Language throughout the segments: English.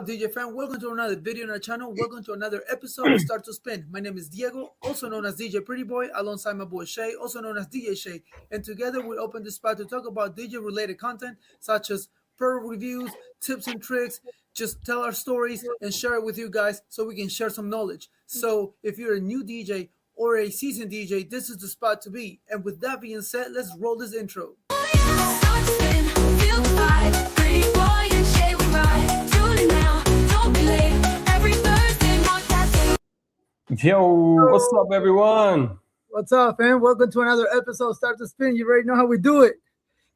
DJ fan? Welcome to another video on our channel. Welcome to another episode of Start to Spin. My name is Diego, also known as DJ Pretty Boy, alongside my boy Shay, also known as DJ Shay. And together we open this spot to talk about DJ related content such as pro reviews, tips and tricks, just tell our stories and share it with you guys so we can share some knowledge. So if you're a new DJ or a seasoned DJ, this is the spot to be. And with that being said, let's roll this intro. Yo, what's up, everyone? What's up, man? Welcome to another episode, Start to Spin. You already know how we do it.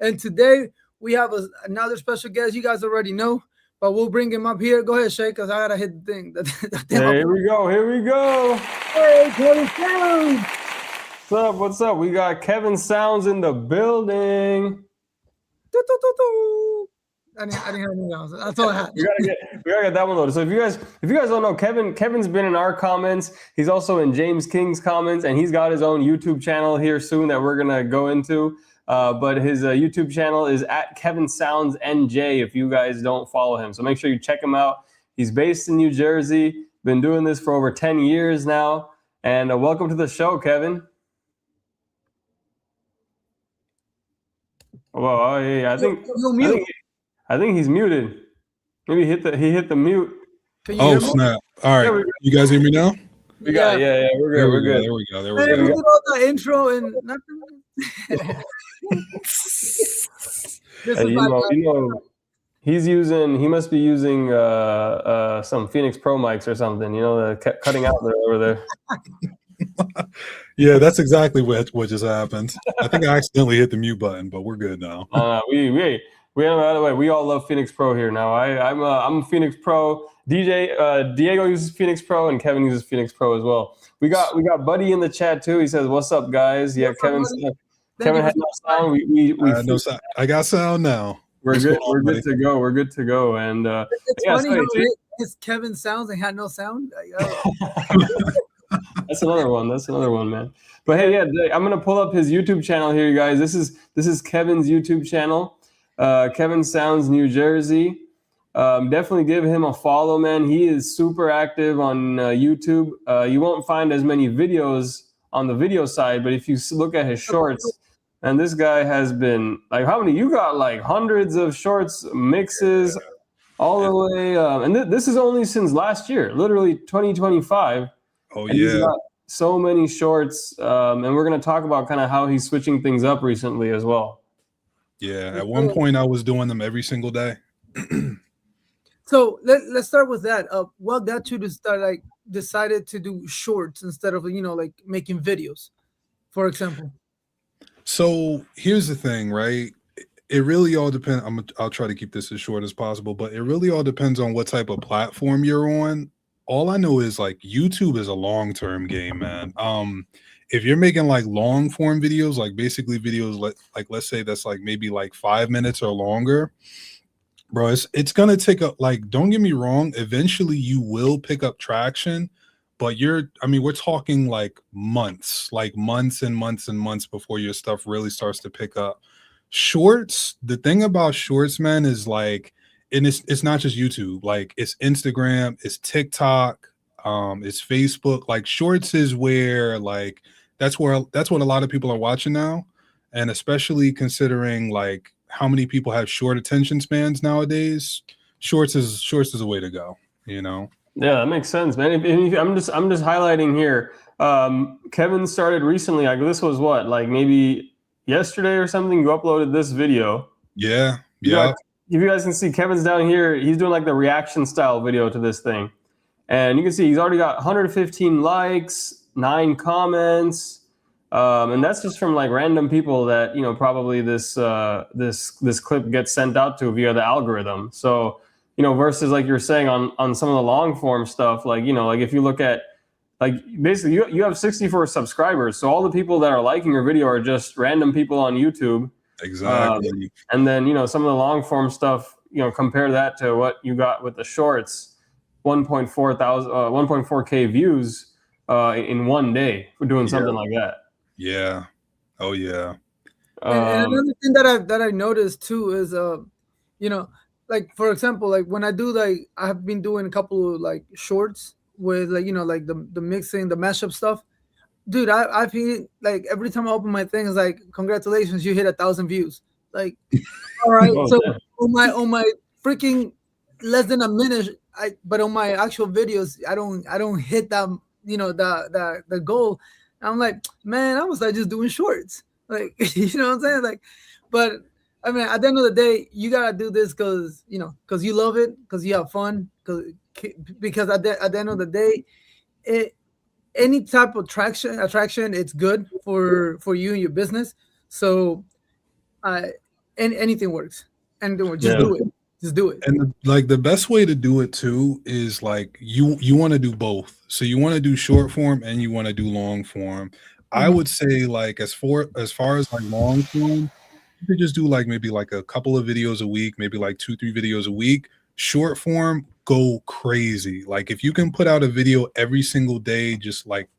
And today we have another special guest. You guys already know, but we'll bring him up here. Go ahead, Shay, because I gotta hit the thing. Here we go. Hey, KevinSounds. What's up? We got KevinSounds in the building. I didn't have anything else. That's all I had. We gotta get that one loaded. So if you guys don't know, Kevin's been in our comments. He's also in James King's comments, and he's got his own YouTube channel here soon that we're gonna go into. But his YouTube channel is at KevinSounds NJ. If you guys don't follow him, so make sure you check him out. He's based in New Jersey. Been doing this for over 10 years now. And welcome to the show, Kevin. Well, I think he's muted. Maybe he hit the mute. Oh snap! All right, you guys hear me now? Yeah, we're good. There we go. We did all the intro and nothing. He must be using some Phoenix Pro mics or something. You know, that kept cutting out over there. Yeah, that's exactly what just happened. I think I accidentally hit the mute button, but we're good now. We by the way, we all love Phoenix Pro here now. I'm Phoenix Pro. DJ Diego uses Phoenix Pro and Kevin uses Phoenix Pro as well. We got Buddy in the chat too. He says, "What's up, guys?" Yeah, Kevin had no sound. No sound. I got sound now. We're good. We're good to go. We're good to go. And it's funny how it's KevinSounds and had no sound. That's another one, man. But hey, yeah, I'm gonna pull up his YouTube channel here, you guys. This is Kevin's YouTube channel, KevinSounds New Jersey. Definitely give him a follow, man. He is super active on YouTube. You won't find as many videos on the video side, but if you look at his shorts, and this guy has been like, how many? You got like hundreds of shorts mixes all the way, and this is only since last year, literally 2025. Oh, and he's got so many shorts, and we're going to talk about kind of how he's switching things up recently as well. Yeah, at one point I was doing them every single day. So let's start with that. What got you to start decided to do shorts instead of making videos, for example? So here's the thing, right? It really all depends. I'll try to keep this as short as possible, but it really all depends on what type of platform you're on. All I know is like YouTube is a long-term game, man. If you're making like long form videos, like basically videos like let's say that's like maybe like 5 minutes or longer, bro, it's gonna take up, like, don't get me wrong, eventually you will pick up traction, but we're talking like months and months before your stuff really starts to pick up. Shorts, the thing about shorts, man, is like, and it's not just YouTube, like it's Instagram, it's TikTok, it's Facebook. Like shorts is where that's what a lot of people are watching now, and especially considering like how many people have short attention spans nowadays. Shorts is a way to go, you know. Yeah, that makes sense, man. I'm just highlighting here. Kevin started recently. Like this was what, like maybe yesterday or something. You uploaded this video. Yeah. If you guys can see, Kevin's down here. He's doing like the reaction style video to this thing. And you can see he's already got 115 likes, 9 comments. And that's just from like random people that, probably this clip gets sent out to via the algorithm. So, versus like you're saying on some of the long form stuff, like if you look at like basically you have 64 subscribers. So all the people that are liking your video are just random people on YouTube. Exactly. And then, some of the long form stuff, compare that to what you got with the shorts, 1.4K views in one day for doing something like that. Yeah. Oh yeah. And another thing that I noticed too is like for example, like when I do like I have been doing a couple of like shorts with like like the mixing, the mashup stuff. Dude, I feel like every time I open my thing, it's like congratulations, you hit 1,000 views. Like, all right, Oh, so damn. on my freaking less than a minute, but on my actual videos, I don't hit that the goal. I'm like, man, I was like just doing shorts, like you know what I'm saying, like, but I mean, at the end of the day, you gotta do this because you love it, because you have fun, because at the end of the day, it any type of attraction, it's good for you and your business. So uh anything works. Anything works. Just Yeah. do it. Just do it. And like the best way to do it too is like you want to do both. So you want to do short form and you want to do long form. I Mhm. would say like as far as like long form, you could just do like maybe like a couple of videos a week, maybe like 2-3 videos a week. Short form, go crazy. Like if you can put out a video every single day, just like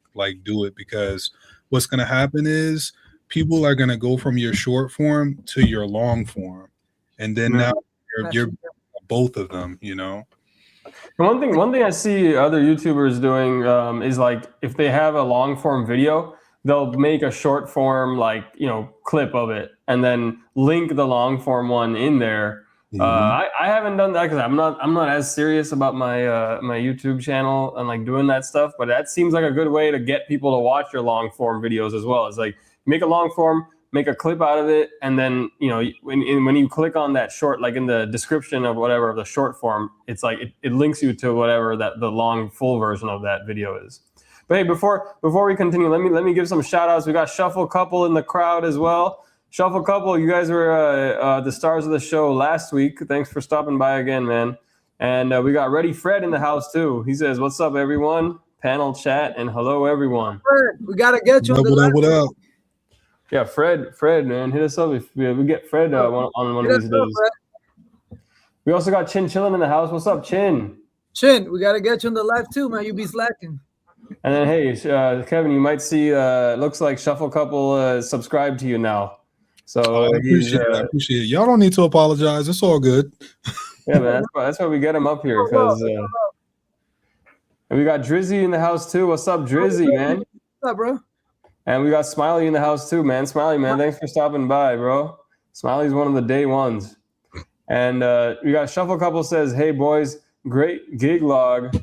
do it, because what's gonna happen is people are gonna go from your short form to your long form, and then now Mm. you're both of them, you know. And one thing I see other YouTubers doing is like if they have a long form video, they'll make a short form like clip of it and then link the long form one in there. Mhm. I haven't done that because I'm not as serious about my YouTube channel and like doing that stuff. But that seems like a good way to get people to watch your long form videos as well. It's like make a long form, make a clip out of it, and then when you click on that short, like in the description of whatever of the short form, it's like it links you to whatever that the long full version of that video is. But hey, before we continue, let me give some shout outs. We got Shuffle Couple in the crowd as well. Shuffle Couple, you guys were the stars of the show last week. Thanks for stopping by again, man. And we got Ready Fred in the house too. He says, "What's up, everyone? Panel chat and hello, everyone." We gotta get you on What the up, what up, line. what up? Yeah, Fred, man, hit us up if we get Fred on one of Hit us these up, days. Fred. We also got Chin chilling in the house. What's up, Chin? Chin, we gotta get you on the live too, man. You be slacking. And then hey, Kevin, you might see. Looks like Shuffle Couple subscribed to you now. So Oh, I he's appreciate it. I appreciate it. Y'all don't need to apologize. It's all good. yeah, man. That's why we get him up here because. And we got Drizzy in the house too. What's up, Drizzy, man? What's up, bro? And we got Smiley in the house too, man. Smiley, man, thanks for stopping by, bro. Smiley's one of the day ones. And we got Shuffle Couple says, "Hey boys, great gig log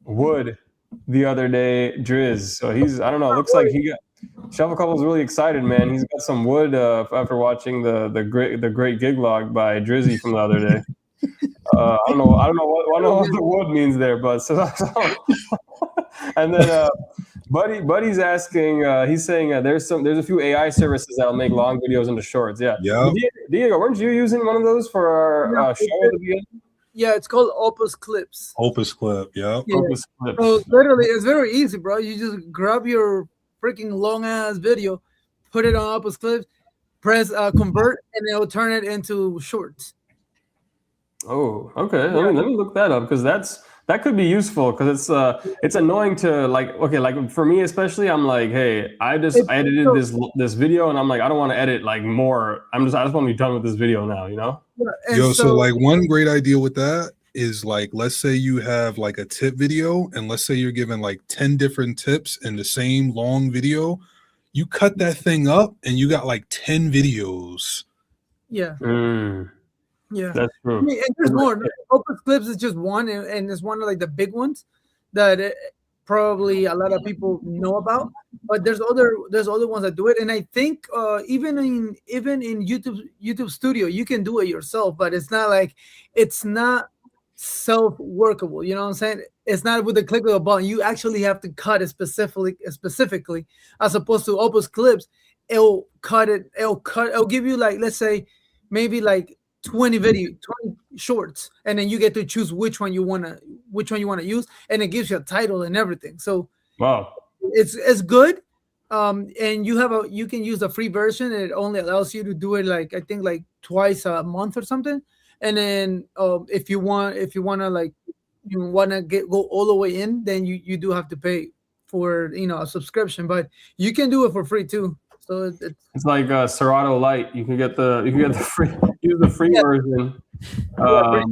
wood the other day, Driz." So I don't know. Looks like Shuffle Couple's really excited, man. He's got some wood after watching the great gig log by Drizzy from the other day. I don't know what the wood means there, but so and then Buddy's asking. He's saying there's a few AI services that'll make long videos into shorts. Yeah. Yeah. Diego, weren't you using one of those for our show at the beginning? Yeah, it's called Opus Clips. Opus Clip. Yeah. Yeah. Opus Clips. So literally, it's very easy, bro. You just grab your freaking long ass video, put it on Opus Clips, press convert, and it'll turn it into shorts. Oh, okay. Let me look that up because that could be useful because it's annoying to like for me especially. I'm like, hey, I edited this video and I'm like, I don't want to edit like more. I just want to be done with this video now, you know? And Yo, so like one great idea with that is like, let's say you have like a tip video and let's say you're given like 10 different tips in the same long video. You cut that thing up and you got like 10 videos. Yeah. Yeah, that's true. I mean, and there's more. Opus Clips is just one, and it's one of like the big ones that probably a lot of people know about. But there's other ones that do it, and I think even in YouTube Studio you can do it yourself, but it's not self-workable. You know what I'm saying? It's not with the click of a button. You actually have to cut it specifically, as opposed to Opus Clips. It'll give you like, let's say maybe like 20 shorts, and then you get to choose which one you want to use, and it gives you a title and everything. So wow, it's good. And you can use the free version, and it only allows you to do it like, I think, like twice a month or something. And then if you want to like, you want to go all the way in, then you do have to pay for a subscription, but you can do it for free too. So it's like Serato Lite. You can get the free use the free version. But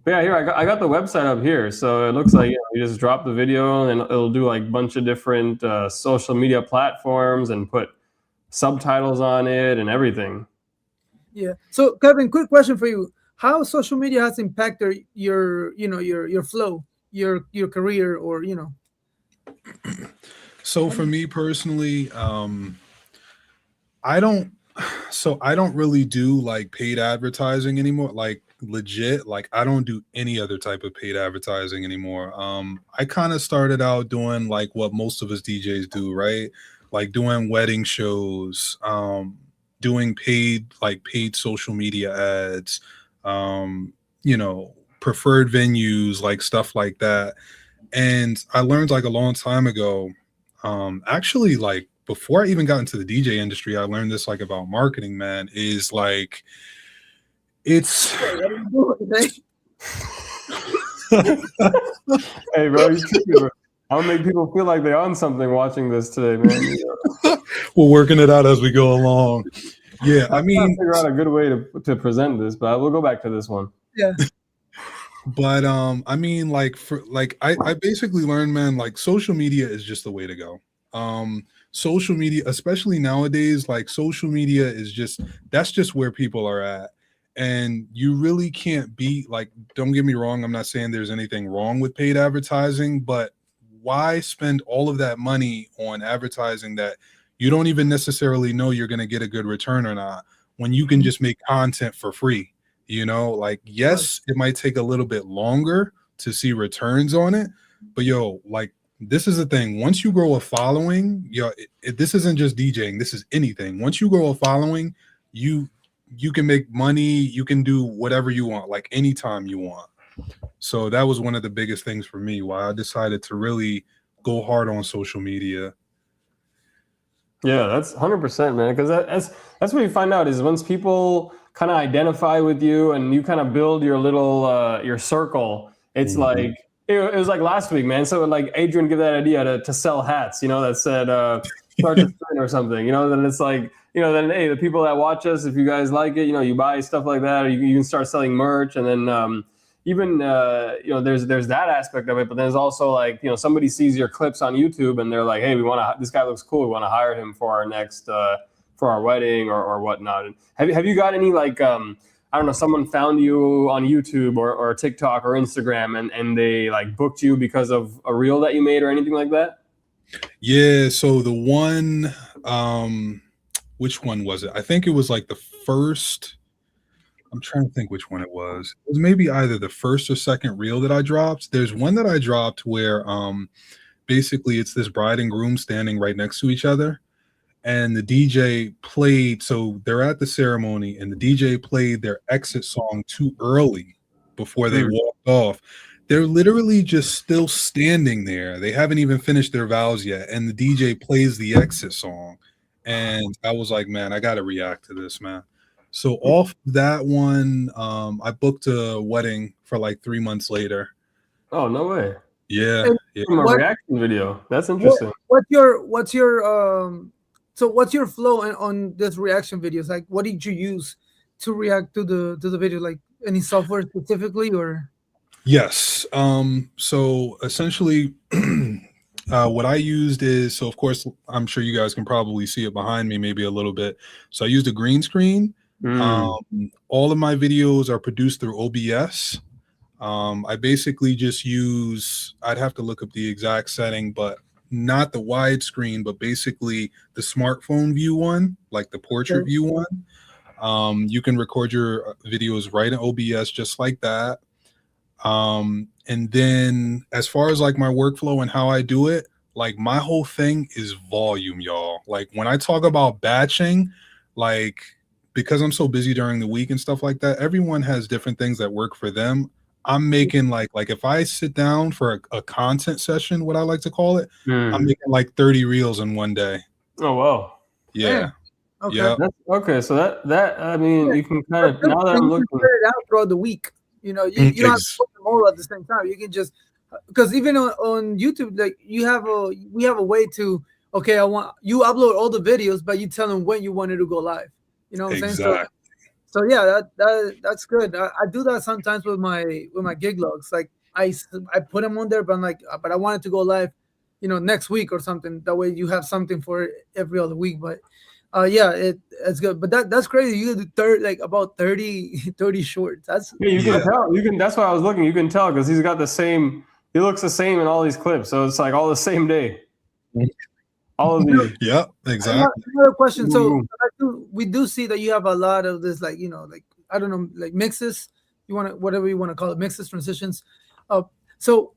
yeah, here I got the website up here. So it looks like you just drop the video and it'll do like a bunch of different social media platforms and put subtitles on it and everything. Yeah. So Kevin, quick question for you: how social media has impacted your, your flow, your career, or So for me personally, I don't really do like paid advertising anymore. Like legit, like I don't do any other type of paid advertising anymore. I kind of started out doing like what most of us DJs do, right? Like doing wedding shows, doing paid social media ads, preferred venues, like stuff like that. And I learned like a long time ago, actually like before I even got into the DJ industry, I learned this like about marketing, man, is like it's Hey bro, I'll make people feel like they're on something watching this today, man. We're working it out as we go along. Yeah, I mean, figure out a good way to present this, but we'll go back to this one. Yeah. But I mean, like I basically learned, man, like social media is just the way to go. Social media, especially nowadays, like social media is that's just where people are at. And you really can't beat, like, don't get me wrong, I'm not saying there's anything wrong with paid advertising, but why spend all of that money on advertising that you don't even necessarily know you're going to get a good return or not, when you can just make content for free? Like, yes, it might take a little bit longer to see returns on it, but like, this is the thing. Once you grow a following, this isn't just DJing. This is anything. Once you grow a following, you can make money. You can do whatever you want, like anytime you want. So that was one of the biggest things for me, why I decided to really go hard on social media. Yeah, that's 100%, man. Because that's what you find out is once people kind of identify with you and you kind of build your little your circle, it's like it was like last week, man. So like Adrian gave that idea to sell hats, that said start to spin or something, then it's like, then hey, the people that watch us, if you guys like it, you buy stuff like that, or you can start selling merch, and then even there's that aspect of it, but then there's also like, somebody sees your clips on YouTube and they're like, hey, this guy looks cool, we want to hire him for our next for our wedding or whatnot. And have you got any like I don't know, someone found you on YouTube or TikTok or Instagram and they like booked you because of a reel that you made or anything like that? Yeah, so the one, which one was it? I think it was like the first, I'm trying to think which one it was. It was maybe either the first or second reel that I dropped. There's one that I dropped where basically it's this bride and groom standing right next to each other. And the DJ played, so they're at the ceremony, and the DJ played their exit song too early before they walked off. They're literally just still standing there. They haven't even finished their vows yet, and the DJ plays the exit song. And I was like, man, I got to react to this, man. So off that one, I booked a wedding for like 3 months later. Oh, no way. Yeah. From a reaction video. That's interesting. What's your so what's your flow on this reaction videos? Like, what did you use to react to the video? Like any software specifically, or? Yes. So essentially, what I used is, so of course, I'm sure you guys can probably see it behind me, maybe a little bit. So I used a green screen. All of my videos are produced through OBS. I basically just use, I'd have to look up the exact setting, but not the widescreen, but basically the smartphone view one, like the portrait view one. You can record your videos right in OBS just like that. And then as far as like my workflow and how I do it, like my whole thing is volume, y'all. Like when I talk about batching, like because I'm so busy during the week and stuff like that, everyone has different things that work for them. I'm making like if I sit down for a content session, what I like to call it, I'm making like 30 reels in one day. Oh, wow. Yeah. Okay. Yeah. Okay. So that I mean, you can kind of, now that I'm looking, spread it out throughout the week. You don't have to put them all at the same time. You can just, because even on YouTube, like we have a way to, okay, I want you upload all the videos, but you tell them when you want it to go live. You know what I'm saying? So So yeah, that's good. I do that sometimes with my gig logs. Like I put them on there, but I'm like, but I want it to go live, next week or something. That way you have something for every other week. But yeah, it's good. But that's crazy. You do like about 30 shorts. That's Yeah, you can Yeah. tell. You can. That's why I was looking. You can tell because he's got the same. He looks the same in all these clips. So it's like all the same day. All of these. Yep, exactly. another question. So Boom. we do see that you have a lot of this, like like I don't know, like mixes. You want to whatever you want to call it, mixes, transitions. So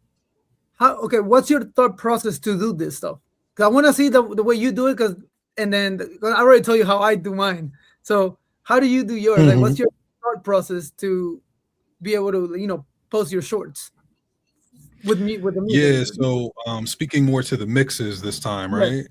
what's your thought process to do this stuff? Because I want to see the way you do it. And then 'cause I already told you how I do mine. So how do you do yours? Like, what's your thought process to be able to post your shorts with me with the Yeah, music? so speaking more to the mixes this time, Yes, right?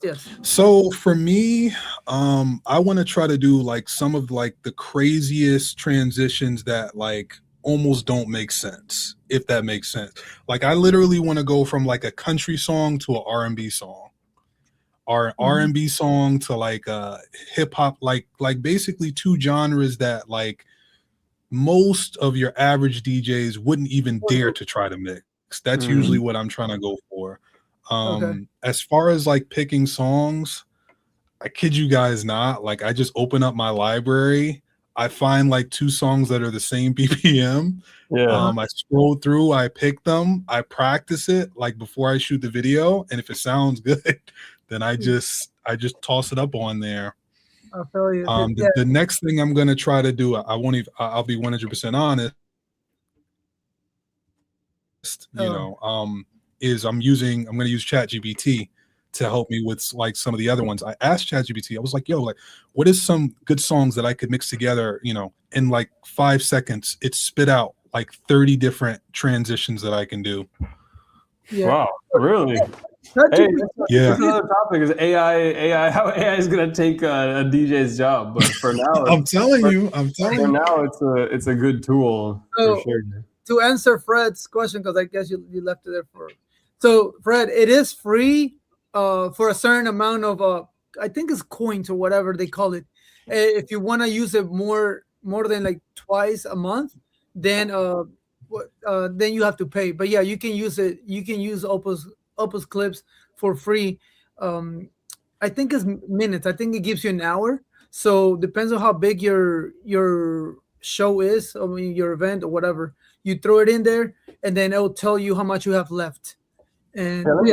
yes. So for me, I want to try to do like some of like the craziest transitions that like almost don't make sense, if that makes sense. Like I literally want to go from like a country song to an R&B song, or R&B song to like hip hop, like basically two genres that like most of your average DJs wouldn't even dare to try to mix. That's usually what I'm trying to go for. Okay. As far as like picking songs, I kid you guys not, like I just open up my library, I find like two songs that are the same BPM. Yeah. I scroll through, I pick them, I practice it like before I shoot the video, and if it sounds good, then I just toss it up on there. I feel you. The, Yeah. the next thing I'm gonna try to do, I won't even, I'll be 100% honest, is I'm gonna use ChatGPT to help me with like some of the other ones. I asked ChatGPT, I was like, yo, like, what is some good songs that I could mix together, in like 5 seconds? It spit out like 30 different transitions that I can do. Yeah. Wow. Really? Hey, that's another topic is AI, how AI is going to take a DJ's job. But for now, I'm telling you. For now, it's a good tool for sure. To answer Fred's question, because I guess you left it there for. So Fred, it is free for a certain amount of I think it's coins or whatever they call it. If you want to use it more than like twice a month, then you have to pay. But yeah, you can use it. You can use Opus clips for free. I think it's minutes. I think it gives you an hour. So depends on how big your show is, I mean your event or whatever. You throw it in there, and then it'll tell you how much you have left. And let me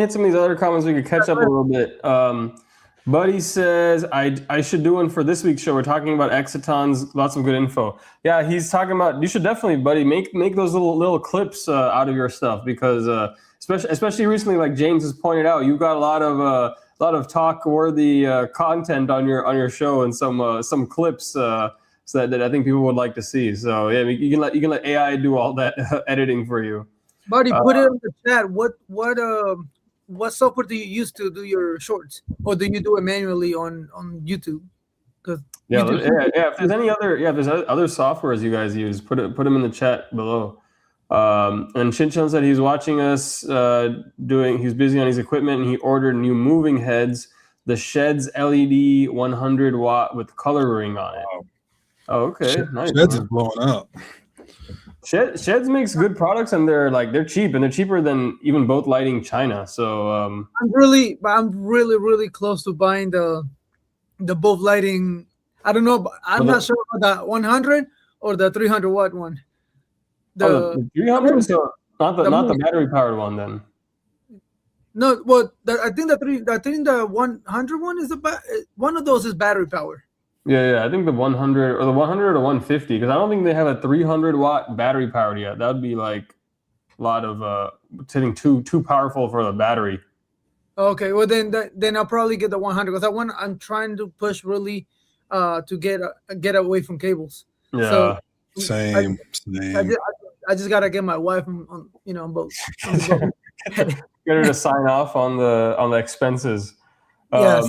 hit some of these other comments. We could catch up a little bit. Buddy says I should do one for this week's show. We're talking about Exitons. Lots of good info. Yeah, he's talking about. You should definitely, buddy, make those little clips out of your stuff because especially recently, like James has pointed out, you've got a lot of talk worthy content on your show and some clips. So that I think people would like to see. So yeah, you can let AI do all that editing for you. Buddy, put it in the chat. What software do you use to do your shorts, or do you do it manually on YouTube? If there's any other other softwares you guys use, put them in the chat below. And Chinchon said he's watching us he's busy on his equipment and he ordered new moving heads, the Sheds LED 100 watt with color ring on it. Oh, okay. Nice. Sheds is blowing up. Sheds makes good products and they're cheap and they're cheaper than even Both Lighting China. So I'm really close to buying the Both Lighting. I don't know, I'm not sure about the 100 or the 300 watt one. The 300, so not the battery powered one then. No, well, I think the 100 one is one of those is battery powered. Yeah. I think the 100 or the 100 or the 150, because I don't think they have a 300 watt battery powered yet. That would be like a lot of hitting too powerful for the battery. Okay, well then I'll probably get the 100 because I'm trying to push really to get away from cables. Yeah. So same. I just gotta get my wife on both. Get her to sign off on the expenses. Yes.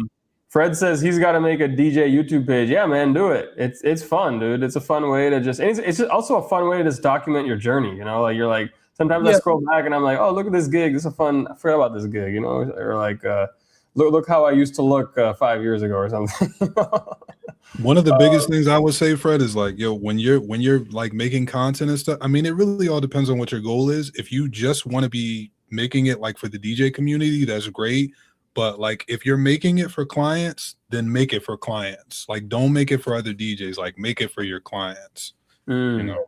Fred says he's got to make a DJ YouTube page. Yeah, man, do it. It's fun, dude. It's a fun way to it's also a fun way to just document your journey. Like you're like sometimes I scroll back and I'm like, oh, look at this gig. This is fun. I forgot about this gig. Or like look how I used to look 5 years ago or something. One of the biggest things I would say, Fred, is like, yo, when you're like making content and stuff, I mean, it really all depends on what your goal is. If you just want to be making it like for the DJ community, that's great. But like if you're making it for clients, then make it for clients. Like don't make it for other DJs. Like make it for your clients. You know?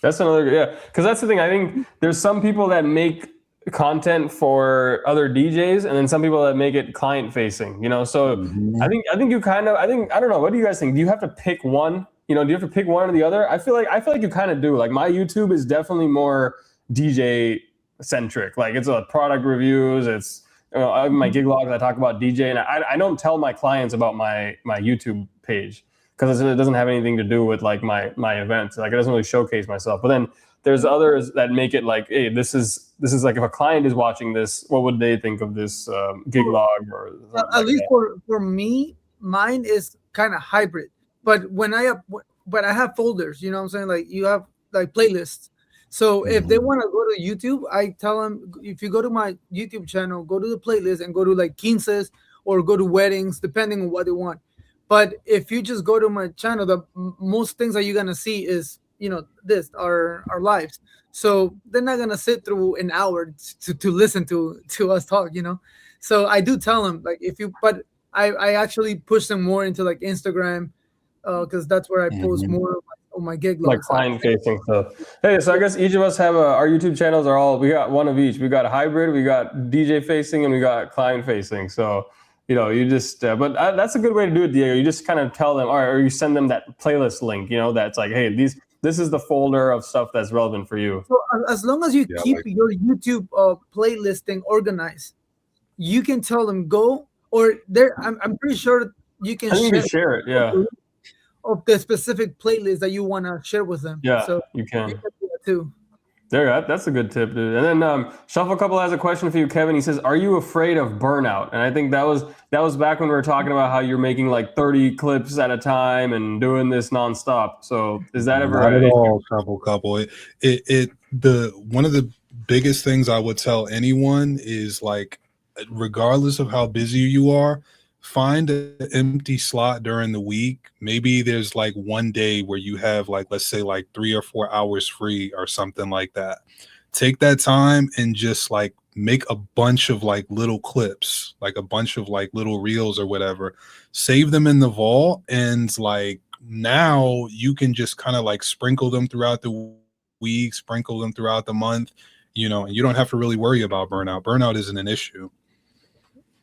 That's another, yeah. Because that's the thing. I think there's some people that make content for other DJs, and then some people that make it client facing. You know, so I think you kind of, I don't know. What do you guys think? Do you have to pick one? You know, do you have to pick one or the other? I feel like you kind of do. Like my YouTube is definitely more DJ centric. Like it's a product reviews. It's my gig logs. I talk about DJ, and I don't tell my clients about my YouTube page because it doesn't have anything to do with like my events. Like it doesn't really showcase myself. But then there's others that make it like, hey, this is like if a client is watching this, what would they think of this gig log or at least for me, mine is kind of hybrid. But when I have folders, you know what I'm saying? Like you have like playlists. So if they want to go to YouTube, I tell them, if you go to my YouTube channel, go to the playlist and go to like quinces or go to weddings, depending on what they want. But if you just go to my channel, the most things that you're going to see is, you know, this are lives. So they're not going to sit through an hour to listen to us talk, you know? So I do tell them like, but I actually push them more into like Instagram, because that's where I post more of my gig logs. Like client facing stuff. Hey, so I guess each of us have our YouTube channels are all, we got one of each. We got a hybrid, we got DJ facing, and we got client facing. So, you know, you just, but that's a good way to do it, Diego. You just kind of tell them, or you send them that playlist link, you know, that's like, hey, this is the folder of stuff that's relevant for you. So as long as you keep your YouTube playlisting organized, you can tell them go, or there. I'm pretty sure you can share it. Yeah. Of the specific playlist that you want to share with them. Yeah, so you can do that too. There, that's a good tip, dude. And then Shuffle Couple has a question for you, Kevin. He says, "Are you afraid of burnout?" And I think that was back when we were talking about how you're making like 30 clips at a time and doing this nonstop. So is that ever? Not at all, Shuffle Couple. One of the biggest things I would tell anyone is like, regardless of how busy you are, find an empty slot during the week. Maybe there's like one day where you have like, let's say like 3 or 4 hours free or something like that. Take that time and just like make a bunch of like little clips, like a bunch of like little reels or whatever, save them in the vault. And like now you can just kind of like sprinkle them throughout the week, sprinkle them throughout the month, you know, and you don't have to really worry about burnout. Burnout isn't an issue.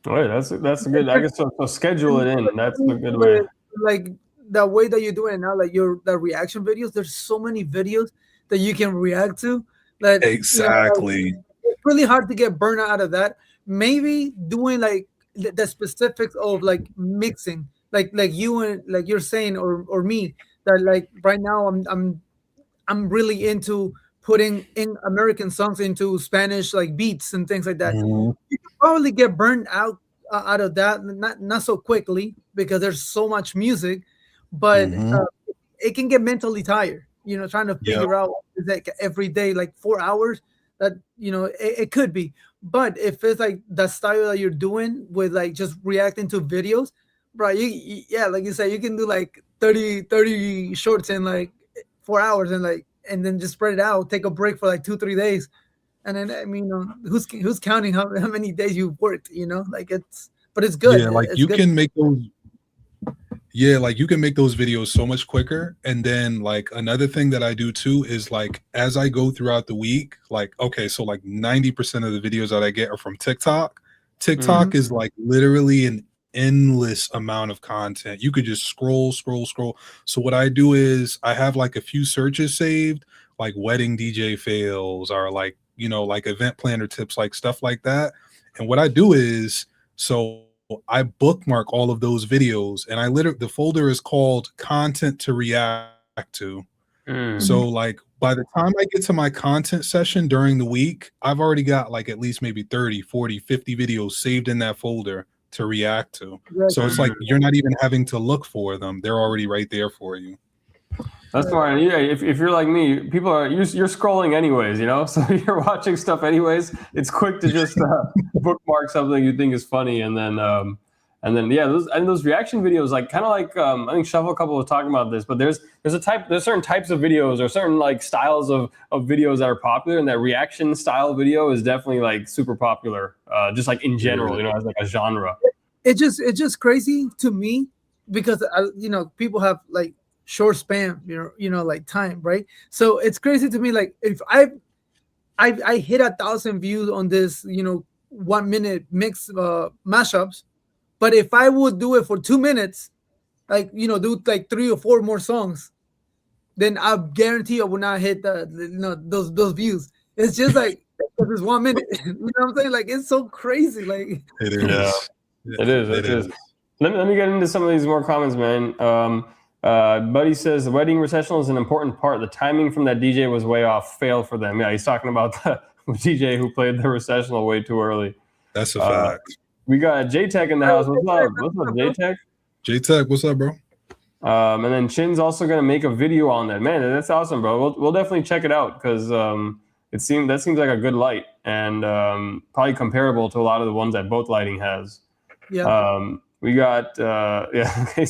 Right, that's a good. I guess so schedule it in. That's a good way. Like the way that you do it now, like the reaction videos. There's so many videos that you can react to. That exactly. You know, it's really hard to get burnout out of that. Maybe doing like the specifics of like mixing, like you and like you're saying or me, that like right now I'm really into putting in American songs into Spanish like beats and things like that. You can probably get burned out of that, not so quickly because there's so much music, but it can get mentally tired. You know, trying to figure out like every day, like 4 hours. That, you know, it could be. But if it's like the style that you're doing with like just reacting to videos, bro, yeah, like you said, you can do like 30 shorts in like 4 hours and then just spread it out, take a break for like 2-3 days. And then, I mean, who's counting how many days you've worked, you know, like but it's good. Yeah. Like you can make those. Yeah. Like you can make those videos so much quicker. And then like another thing that I do too is like, as I go throughout the week, like, okay, so like 90% of the videos that I get are from TikTok. TikTok is like literally an endless amount of content. You could just scroll. So what I do is I have like a few searches saved, like wedding DJ fails or like, you know, like event planner tips, like stuff like that. And what I do is, so I bookmark all of those videos, and the folder is called content to react to. So like by the time I get to my content session during the week, I've already got like at least maybe 30, 40, 50 videos saved in that folder to react to. So it's like you're not even having to look for them. They're already right there for you. That's fine. Yeah, if you're like me, people are you're scrolling anyways, you know. So you're watching stuff anyways. It's quick to just bookmark something you think is funny, and then yeah, those reaction videos, like kind of like I think Shuffle Couple was talking about this, but there's certain types of videos or certain like styles of videos that are popular, and that reaction style video is definitely like super popular, just like in general, you know, as like a genre. It's just crazy to me because people have like short span, like time, right? So it's crazy to me, like if I hit 1,000 views on this, 1 minute mix mashups, but if I would do it for 2 minutes, like do like 3 or 4 more songs, then I guarantee I will not hit those views. It's just like this 1 minute, you know what I'm saying? Like it's so crazy, like It is. Yeah. It is. Let me get into some of these more comments, man. Buddy says the wedding recessional is an important part. The timing from that DJ was way off. Fail for them. Yeah, he's talking about the DJ who played the recessional way too early. That's a fact. We got J-Tech in the house. What's up? What's up, J-Tech? J-Tech, what's up, bro? And then Chin's also gonna make a video on that. Man, that's awesome, bro. We'll definitely check it out because that seems like a good light and probably comparable to a lot of the ones that Both Lighting has. Yeah. We got okay.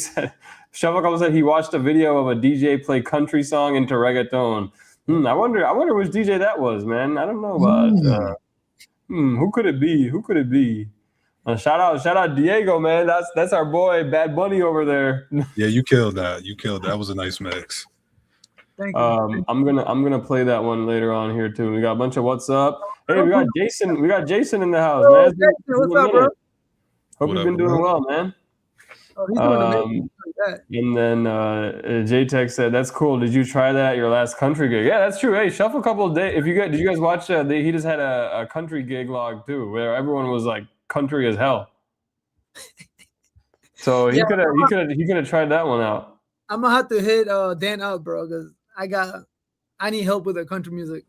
Shovel Couple said he watched a video of a DJ play country song into reggaeton. I wonder which DJ that was, man. I don't know about. Who could it be? Who could it be? Shout out Diego, man. That's our boy Bad Bunny over there. Yeah, you killed that. That was a nice mix. Thank you. I'm gonna play that one later on here too. We got a bunch of what's up. Hey, we got Jason. We got Jason in the house, man. Jason, what's up, bro? Hope you've been doing well, man. Oh, he's doing amazing. And then J-Tech said, "That's cool. Did you try that at your last country gig?" Yeah, that's true. Hey, Shuffle Couple day. Did you guys watch? He just had a country gig log too, where everyone was like country as hell. So he could have tried that one out. I'm gonna have to hit Dan up, bro, because I need help with the country music.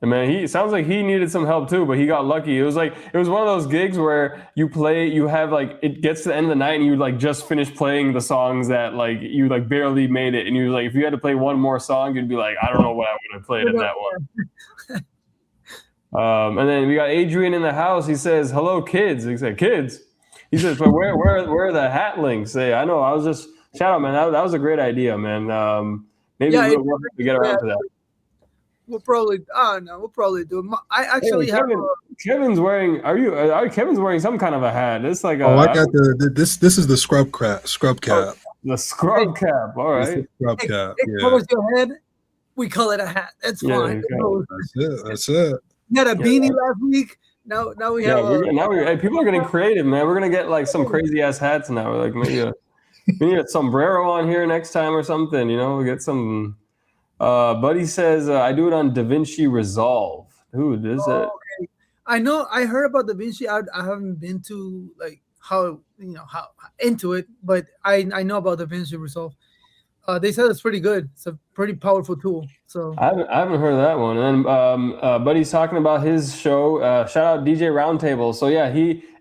And man, he sounds like he needed some help too, but he got lucky. It was one of those gigs where you have like it gets to the end of the night and you like just finish playing the songs that like you like barely made it, and you like if you had to play one more song, you'd be like, I don't know what I would have played in that one. And then we got Adrian in the house. He says, "Hello, kids." He said, "Kids." He says, "But where are the hat links?" Hey, I know. I was just shout out, man. That was a great idea, man. Maybe we'll have to get around to that. We'll probably do it. I actually have. Kevin's wearing. Kevin's wearing some kind of a hat. It's like. I got this. This is the scrub cap. Oh, the scrub cap. All right. Scrub cap. It covers your head. We call it a hat. That's fine. That's it. We had a beanie last week. Now we have. People are getting creative, man. We're gonna get like some crazy ass hats now. We're like maybe we need a sombrero on here next time or something. You know, we get some. Buddy says I do it on DaVinci Resolve. Dude, is it? Okay. I know. I heard about DaVinci. I haven't been to like how into it, but I know about DaVinci Resolve. They said it's pretty good. It's a pretty powerful tool. So I haven't heard of that one. And then Buddy's talking about his show. Shout out DJ Roundtable. So yeah,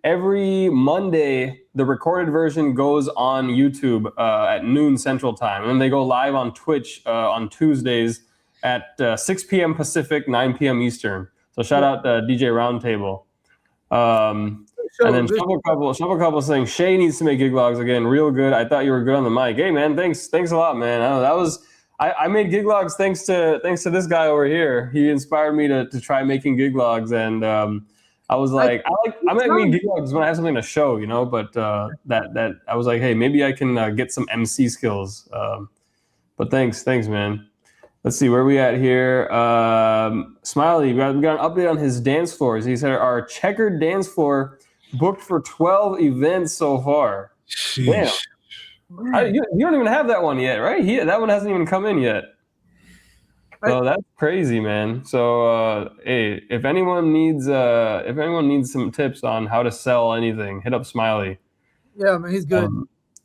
every Monday the recorded version goes on YouTube at noon Central Time, and then they go live on Twitch on Tuesdays at 6 p.m. Pacific, 9 p.m. Eastern. So shout out DJ Roundtable. And then Shuffle Couple saying Shay needs to make gig logs again. Real good. I thought you were good on the mic. Hey man, thanks a lot, man. I made gig logs thanks to this guy over here. He inspired me to try making gig logs, and I was like, I like making gig logs when I have something to show, you know. But that I was like, hey, maybe I can get some MC skills. But thanks, man. Let's see where we at here. Smiley, we got an update on his dance floors. He said our checkered dance floor booked for 12 events so far. Damn. You don't even have that one yet, right? That one hasn't even come in yet. So that's crazy, man. So hey, if anyone needs some tips on how to sell anything, hit up Smiley. Yeah, man, he's good.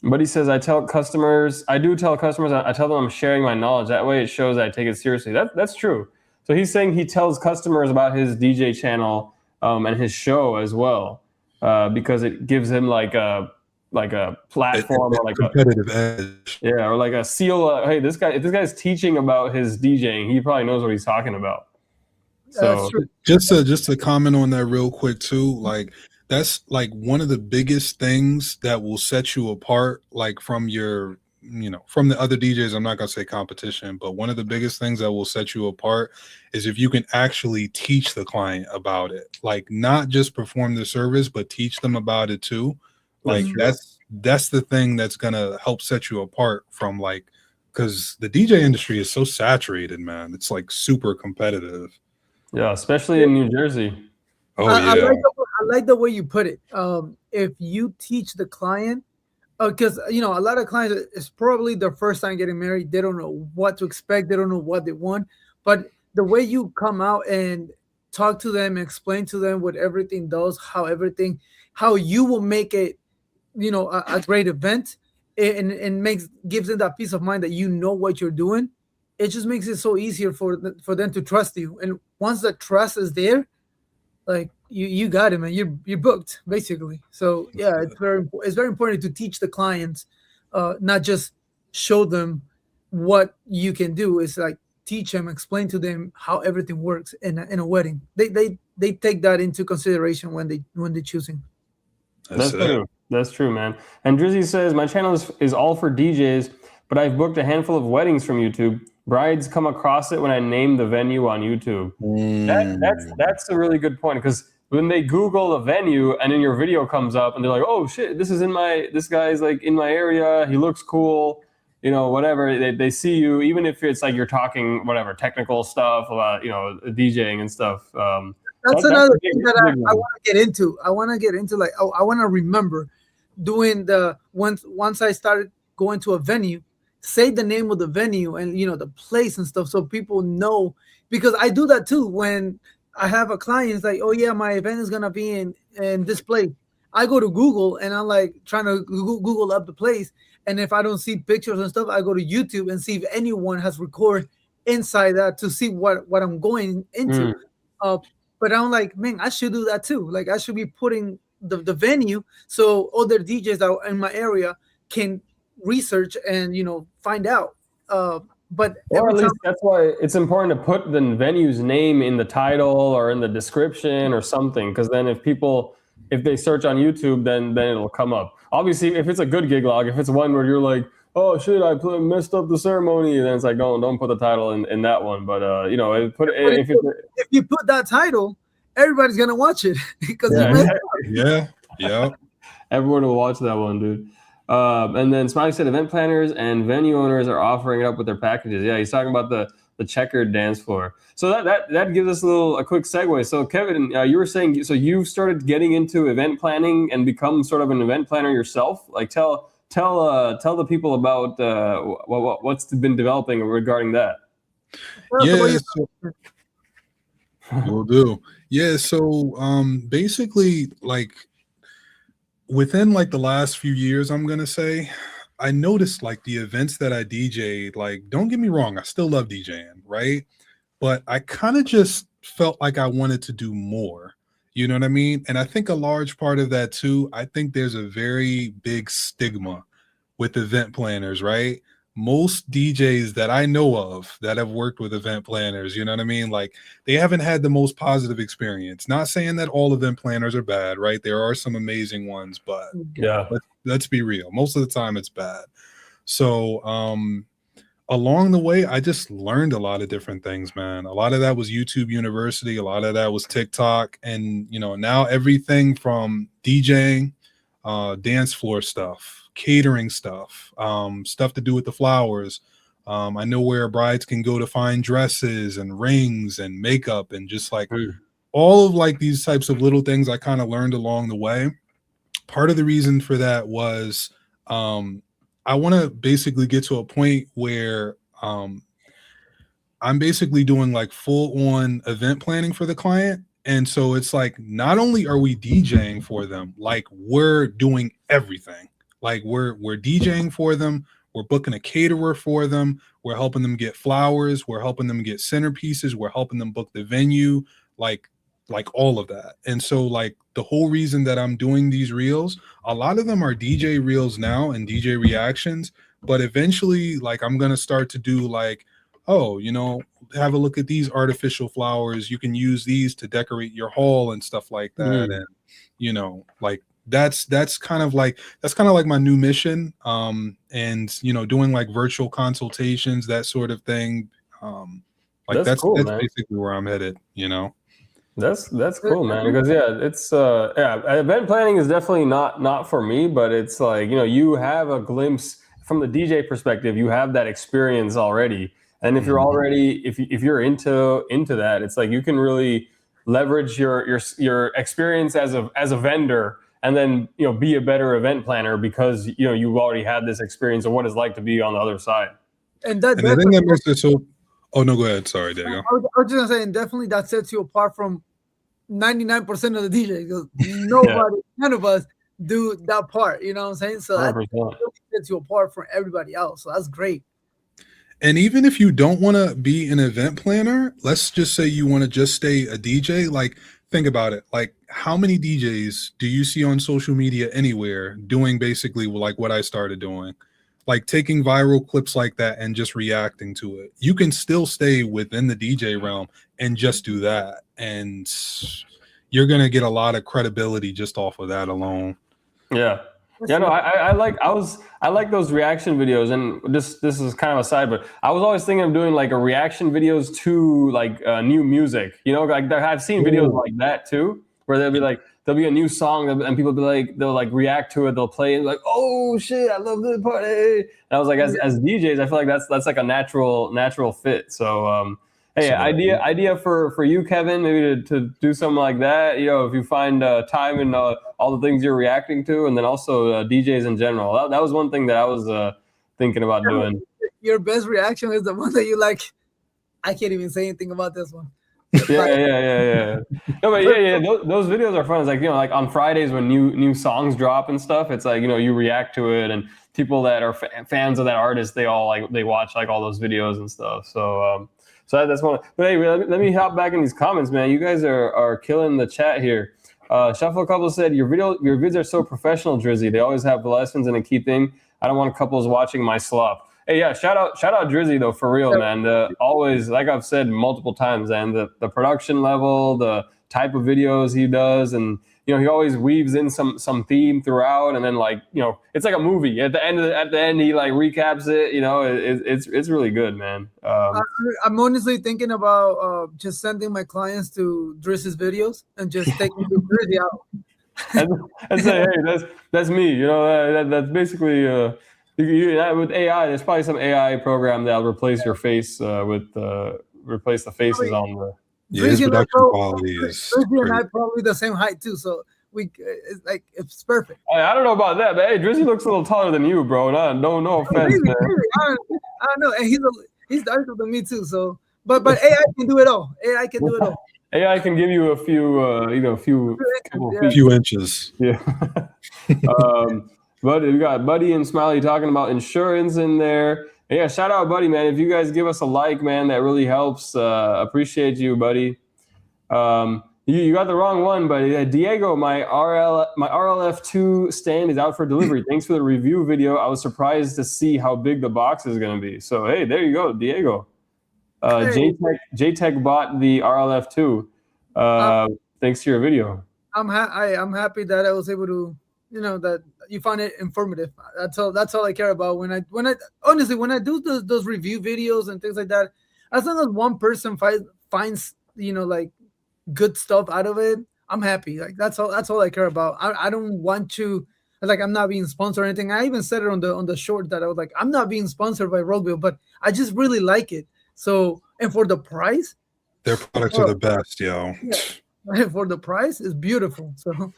But he says I tell customers I tell them I'm sharing my knowledge. That way it shows I take it seriously. That's true. So he's saying he tells customers about his DJ channel and his show as well, because it gives him like like a platform or like competitive edge. or like a seal. Hey, if this guy's teaching about his DJing, he probably knows what he's talking about. So just to comment on that real quick too, like that's like one of the biggest things that will set you apart, like from your, from the other DJs. I'm not gonna say competition, but one of the biggest things that will set you apart is if you can actually teach the client about it, like not just perform the service, but teach them about it too. Like that's the thing that's gonna help set you apart from because the DJ industry is so saturated, man. It's like super competitive. Yeah, especially in New Jersey. Oh yeah. I like the way you put it. If you teach the client, because a lot of clients, it's probably their first time getting married. They don't know what to expect. They don't know what they want. But the way you come out and talk to them, explain to them what everything does, how you will make it, a great event, and gives them that peace of mind that you know what you're doing. It just makes it so easier for them to trust you. And once the trust is there, like you got it, man. You're booked basically. So yeah, it's very important to teach the clients, not just show them what you can do. It's like teach them, explain to them how everything works in a wedding. They take that into consideration when they're choosing. That's true. That's true, man. And Drizzy says, my channel is all for DJs, but I've booked a handful of weddings from YouTube. Brides come across it when I name the venue on YouTube. That's a really good point, because when they Google a venue and then your video comes up and they're like, oh shit, this guy's like in my area, he looks cool, whatever. They see you, even if it's like you're talking whatever technical stuff about DJing and stuff. That's another thing that I want to get into. I want to get into I want to remember doing once I started going to a venue, say the name of the venue and the place and stuff, so people know, because I do that too. When I have a client, it's like, oh yeah, my event is gonna be in this place. I go to Google and I'm like trying to Google up the place, and if I don't see pictures and stuff, I go to YouTube and see if anyone has recorded inside that to see what I'm going into. But I'm like, man, I should do that too. Like I should be putting the venue so other DJs out in my area can research and find out. But or at least that's why it's important to put the venue's name in the title or in the description or something, because then if they search on YouTube, then it'll come up. Obviously, if it's a good gig log, if it's one where you're like, oh shit, I messed up the ceremony, then it's like, don't put the title in that one. But if you put that title, everybody's gonna watch it because yeah, everyone will watch that one, dude. And then Smiley said event planners and venue owners are offering it up with their packages. Yeah, he's talking about the checkered dance floor. So that gives us a quick segue. So Kevin, you were saying, so you've started getting into event planning and become sort of an event planner yourself. Like tell the people about what's been developing regarding that. Yeah, will do. Yeah, so basically, like within like the last few years, I'm gonna say, I noticed like the events that I DJ'd, like, don't get me wrong, I still love DJing, right? But I kind of just felt like I wanted to do more. You know what I mean? And I think a large part of that too, I think there's a very big stigma with event planners, right? Most DJs that I know of that have worked with event planners, you know what I mean? Like they haven't had the most positive experience. Not saying that all event planners are bad, right? There are some amazing ones, but yeah, let's be real. Most of the time it's bad. So along the way, I just learned a lot of different things, man. A lot of that was YouTube University. A lot of that was TikTok. And, now everything from DJing, dance floor stuff, catering stuff, stuff to do with the flowers. I know where brides can go to find dresses and rings and makeup and just like all of like these types of little things I kind of learned along the way. Part of the reason for that was I want to basically get to a point where I'm basically doing like full on event planning for the client. And so it's like, not only are we DJing for them, like we're doing everything. Like we're DJing for them. We're booking a caterer for them. We're helping them get flowers. We're helping them get centerpieces. We're helping them book the venue. Like like all of that. And so like the whole reason that I'm doing these reels, a lot of them are DJ reels now and DJ reactions, but eventually like I'm going to start to do like, oh, you know, have a look at these artificial flowers. You can use these to decorate your hall and stuff like that. And, you know, like that's kind of like my new mission. And, you know, doing like virtual consultations, that sort of thing. Like that's cool, that's basically where I'm headed, you know. That's cool, man. Because it's event planning is definitely not for me, but it's like, you know, you have a glimpse from the DJ perspective. You have that experience already, and if you're already if you're into that, it's like you can really leverage your experience as a vendor, and then, you know, be a better event planner because, you know, you've already had this experience of what it's like to be on the other side. And I think that makes it so. Oh no, go ahead. Sorry, Diego. I was just gonna say, and definitely that sets you apart from 99% of the DJs, because none of us do that part. You know what I'm saying? So that really sets you apart from everybody else. So that's great. And even if you don't want to be an event planner, let's just say you want to just stay a DJ. Like, think about it. Like, how many DJs do you see on social media anywhere doing basically like what I started doing? Like taking viral clips like that and just reacting to it. You can still stay within the DJ realm and just do that. And you're going to get a lot of credibility just off of that alone. Yeah. Yeah, no, I like those reaction videos, and this is kind of a side, but I was always thinking of doing like a reaction videos to like new music, you know, like I've seen videos like that too, where there'll be a new song and people they'll like react to it, they'll play it like, oh shit, I love this part. And I was like, as DJs, I feel like that's like a natural fit. So hey, idea for you, Kevin, maybe to do something like that. You know, if you find time in all the things you're reacting to, and then also DJs in general. That was one thing that I was thinking about doing. Your best reaction is the one that you like. I can't even say anything about this one. Yeah. No, but yeah. Those videos are fun. It's like, you know, like on Fridays when new songs drop and stuff. It's like, you know, you react to it, and people that are fans of that artist, they watch like all those videos and stuff. So that's one. But hey, let me hop back in these comments, man. You guys are killing the chat here. Shuffle Couple said your vids are so professional, Drizzy. They always have lessons and a key thing. I don't want couples watching my slop. Hey, yeah, shout out Drizzy though, for real, man. Always, like I've said multiple times, and the production level, the type of videos he does, and you know, he always weaves in some theme throughout, and then like, you know, it's like a movie. At the end he like recaps it. You know, it's really good, man. I'm honestly thinking about just sending my clients to Drizzy's videos and just taking Drizzy out and say, hey, that's me. You know, that's basically. With AI, there's probably some AI program that'll replace your face replace the faces on the. Yeah, his production quality is. Drizzy and I probably the same height too, so it's perfect. I don't know about that, but hey, Drizzy looks a little taller than you, bro. No offense, man. I don't know, and he's darker than me too. So, but AI can do it all. AI can do it all. AI can give you a few inches. Yeah. But we got Buddy and Smiley talking about insurance in there. And yeah, shout out, Buddy, man. If you guys give us a like, man, that really helps. Appreciate you, Buddy. You got the wrong one, buddy. Diego, my RLF2 stand is out for delivery. Thanks for the review video. I was surprised to see how big the box is going to be. So, hey, there you go, Diego. JTech bought the RLF2 thanks to your video. I'm happy that I was able to, you know, that you find it informative. That's all I care about. When I do those review videos and things like that, as long as one person finds, you know, like good stuff out of it, I'm happy. Like that's all I care about. I don't want to, like, I'm not being sponsored or anything. I even said it on the short that I was like, I'm not being sponsored by Rockville, but I just really like it. So, and for the price, their products are the best, yo. Yeah. For the price, it's beautiful. So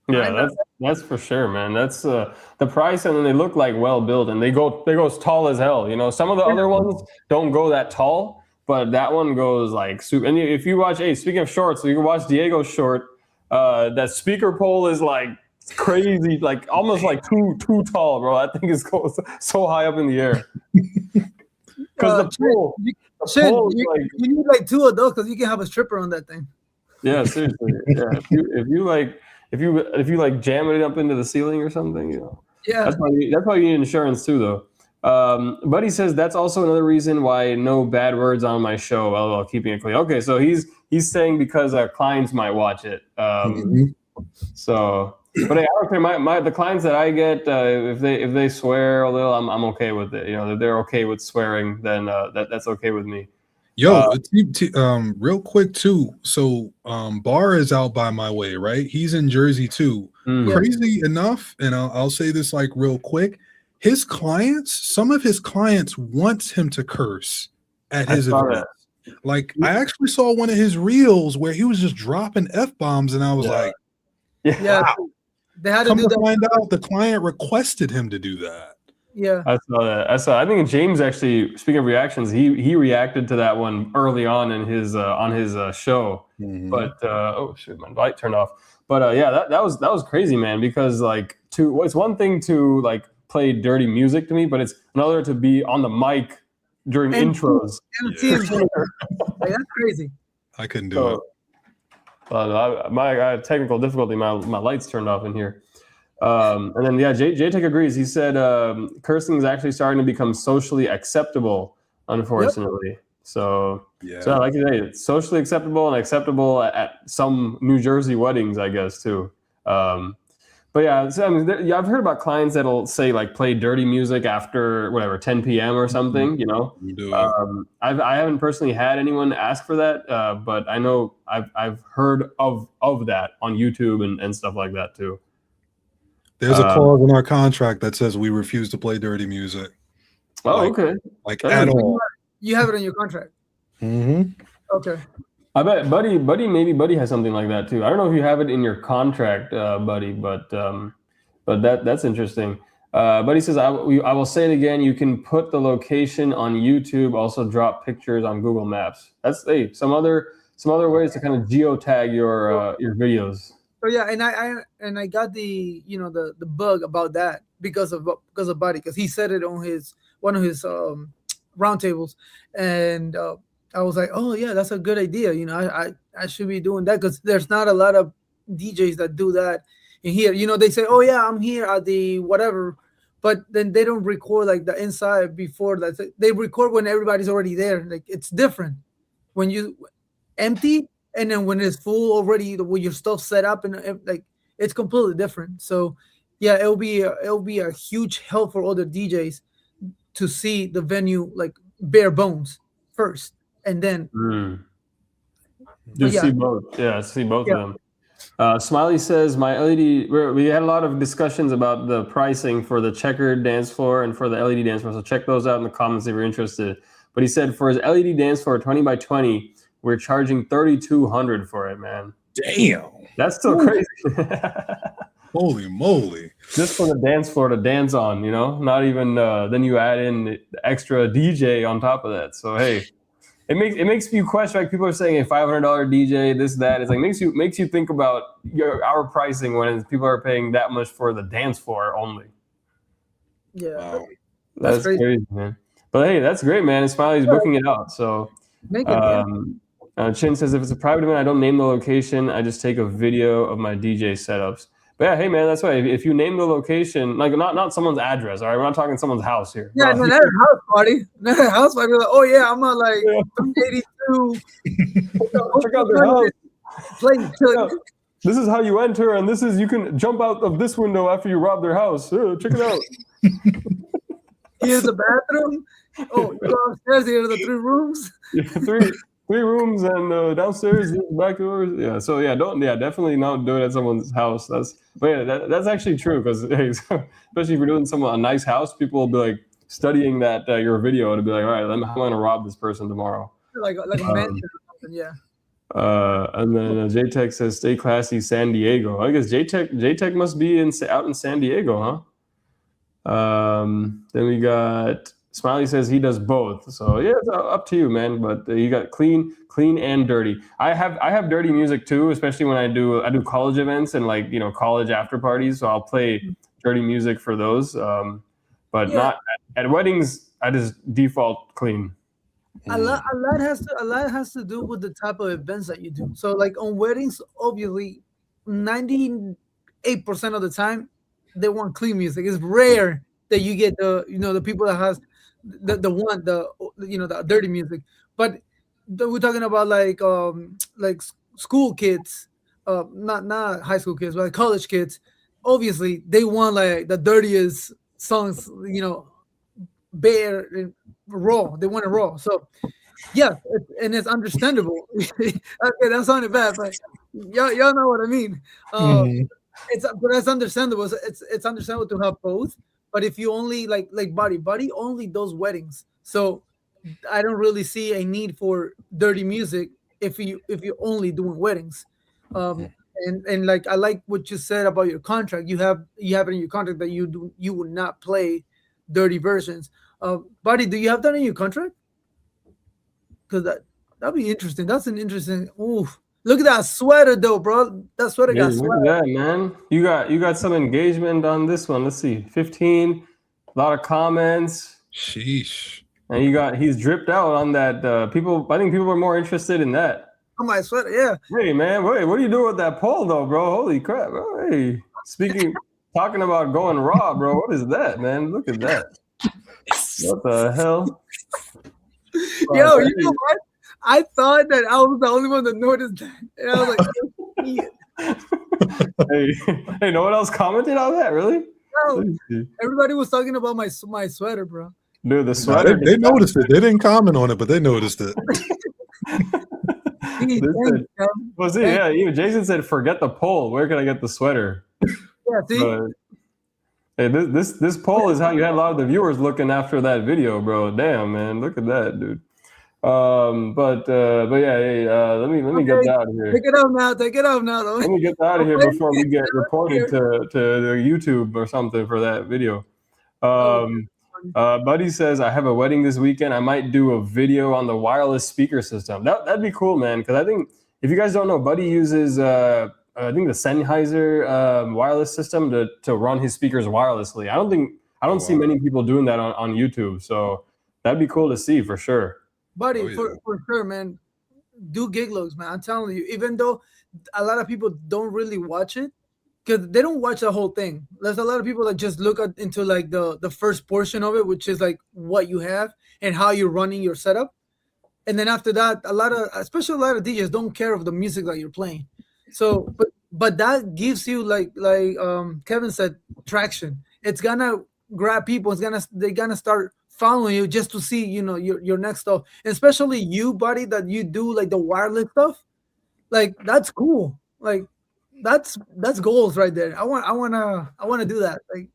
yeah, that's for sure, man. That's the price, and then they look like well built, and they go as tall as hell. You know, some of the other ones don't go that tall, but that one goes like super. And if you watch, hey, speaking of shorts, so you can watch Diego's short. That speaker pole is like crazy, like almost like too tall, bro. That thing is so high up in the air. Because the pole, you need like two of those because you can have a stripper on that thing. Yeah, seriously. Yeah, if you like jam it up into the ceiling or something, you know. Yeah. That's why you need insurance too, though. Buddy says that's also another reason why no bad words on my show. LOL, keeping it clean. Okay, so he's saying because our clients might watch it. So, but hey, I don't care. The clients that I get, if they swear a little, I'm okay with it. You know, if they're okay with swearing, then that's okay with me. Yo, real quick too. So, Barr is out by my way, right? He's in Jersey too. Crazy enough, and I'll say this like real quick. Some of his clients wants him to curse at his events. Like, I actually saw one of his reels where he was just dropping F-bombs, and I was like, wow. They had to do that. Find out the client requested him to do that. Yeah, I saw that. I think James actually, speaking of reactions, he reacted to that one early on in his show. But oh shoot, my light turned off. But yeah, that was crazy, man. Because like, it's one thing to like play dirty music to me, but it's another to be on the mic during intros. Like, that's crazy. I couldn't do it. I had technical difficulty. My lights turned off in here. And then J-Tech agrees. He said cursing is actually starting to become socially acceptable, unfortunately. So like you say, it's socially acceptable and acceptable at some New Jersey weddings, I guess, too. But yeah, so, I mean, I've heard about clients that'll say like play dirty music after whatever 10 p.m. or something. You know, I haven't personally had anyone ask for that, but I know I've heard of that on YouTube and stuff like that too. There's a clause in our contract that says we refuse to play dirty music. Oh, okay. Like at all. You have it in your contract. Okay. I bet Buddy has something like that too. I don't know if you have it in your contract, Buddy, but that's interesting. Buddy says, I will say it again. You can put the location on YouTube. Also drop pictures on Google Maps. That's some other ways to kind of geotag your videos. So yeah, and I got the the bug about that because of Buddy, because he said it on one of his roundtables, and I was like, oh yeah, that's a good idea. You know, I should be doing that because there's not a lot of DJs that do that in here. You know, they say, oh yeah, I'm here at the whatever, but then they don't record like the inside before that. They record when everybody's already there. Like, it's different when you empty. And then when it's full already, with your stuff set up, and like, it's completely different. So yeah, it'll be a huge help for other DJs to see the venue like bare bones first, and then see both. Yeah, see both of them. Smiley says, my LED. We had a lot of discussions about the pricing for the checkered dance floor and for the LED dance floor. So check those out in the comments if you're interested. But he said for his LED dance floor, 20 by 20. We're charging $3,200 for it, man. Damn, that's still crazy. Holy moly! Just for the dance floor to dance on, you know. Not even then you add in the extra DJ on top of that. So hey, it makes you question. Like, people are saying a $500 DJ, this that. It's like makes you think about our pricing when people are paying that much for the dance floor only. Yeah, wow. That's crazy, man. But hey, that's great, man. And Smiley's booking it out. So. Chin says, if it's a private event, I don't name the location. I just take a video of my DJ setups. But yeah, hey man, that's right. If you name the location, like not someone's address, all right? We're not talking someone's house here. Yeah, no, not a house party. Not a house party. Like, oh yeah, I'm on like 382. Check out their house. This is how you enter, and this is, you can jump out of this window after you rob their house. Check it out. Here's the bathroom. Oh, you go upstairs. Here are the 3 rooms. Yeah, three rooms, and downstairs, back doors. Yeah, so definitely not do it at someone's house. That's actually true, because especially if you're doing a nice house, people will be like studying that your video to be like, all right, I'm going to rob this person tomorrow. Like a mansion or something, yeah. And then J-Tech says, stay classy, San Diego. I guess J-Tech must be out in San Diego, huh? Then we got Smiley says he does both. So yeah, it's up to you, man. But you got clean and dirty. I have dirty music too, especially when I do college events and college after parties. So I'll play dirty music for those. But not at weddings. I just default clean. A lot has to do with the type of events that you do. So like on weddings, obviously, 98% of the time they want clean music. It's rare that you get the people that has the dirty music. But we're talking about like school kids, not high school kids, but like college kids. Obviously, they want like the dirtiest songs, bare and raw. They want it raw. So yeah, and it's understandable. Okay, that sounded bad, but y'all know what I mean. Uh, Mhm. but it's understandable. It's understandable to have both. But if you only like Buddy only does weddings, so I don't really see a need for dirty music if you're only doing weddings. And like I like what you said about your contract. You have it in your contract that you would not play dirty versions. Buddy, do you have that in your contract? Because that'd be interesting. That's an interesting. Ooh, look at that sweater though, bro. That sweater Hey, got look at sweat. that, man. You got some engagement on this one. Let's see, 15, a lot of comments, Sheesh. and he's dripped out on that. People, I think people were more interested in that. Oh my sweater, yeah. Hey, man, wait, what are you doing with that pole, though, bro? Holy crap, bro. Hey, talking about going raw, bro. What is that, man? Look at that. What the hell? Yo, you know what? I thought that I was the only one that noticed that, and I was like, oh, shit. Hey, no one else commented on that, really? No, Let me see. everybody was talking about my sweater, bro. Dude, the Nah, sweater. they noticed it. They didn't comment on it, but they noticed it. This said- well, see, yeah, even Jason said, "Forget the poll. Where can I get the sweater?" Yeah, see, But, hey, this poll is how you had a lot of the viewers looking after that video, bro. Damn, man, look at that, dude. But yeah, hey, let me get Okay, out of here. take it off now. Take it off now, though. Let me get out of here before we get reported to the YouTube or something for that video. Buddy says, I have a wedding this weekend. I might do a video on the wireless speaker system. That'd be cool, man. Because I think if you guys don't know, Buddy uses I think the Sennheiser wireless system to run his speakers wirelessly. I don't see many people doing that on YouTube. So that'd be cool to see for sure. Buddy, Oh, yeah. for sure, man. Do gig logs, man. I'm telling you, even though a lot of people don't really watch it, because they don't watch the whole thing. There's a lot of people that just look into like the first portion of it, which is like what you have and how you're running your setup. And then after that, especially a lot of DJs don't care of the music that you're playing. So, but that gives you like Kevin said, traction. It's gonna grab people. They're gonna start following you just to see your next stuff. And especially you, buddy, that you do like the wireless stuff. Like that's cool. Like that's goals right there. I want to do that. Like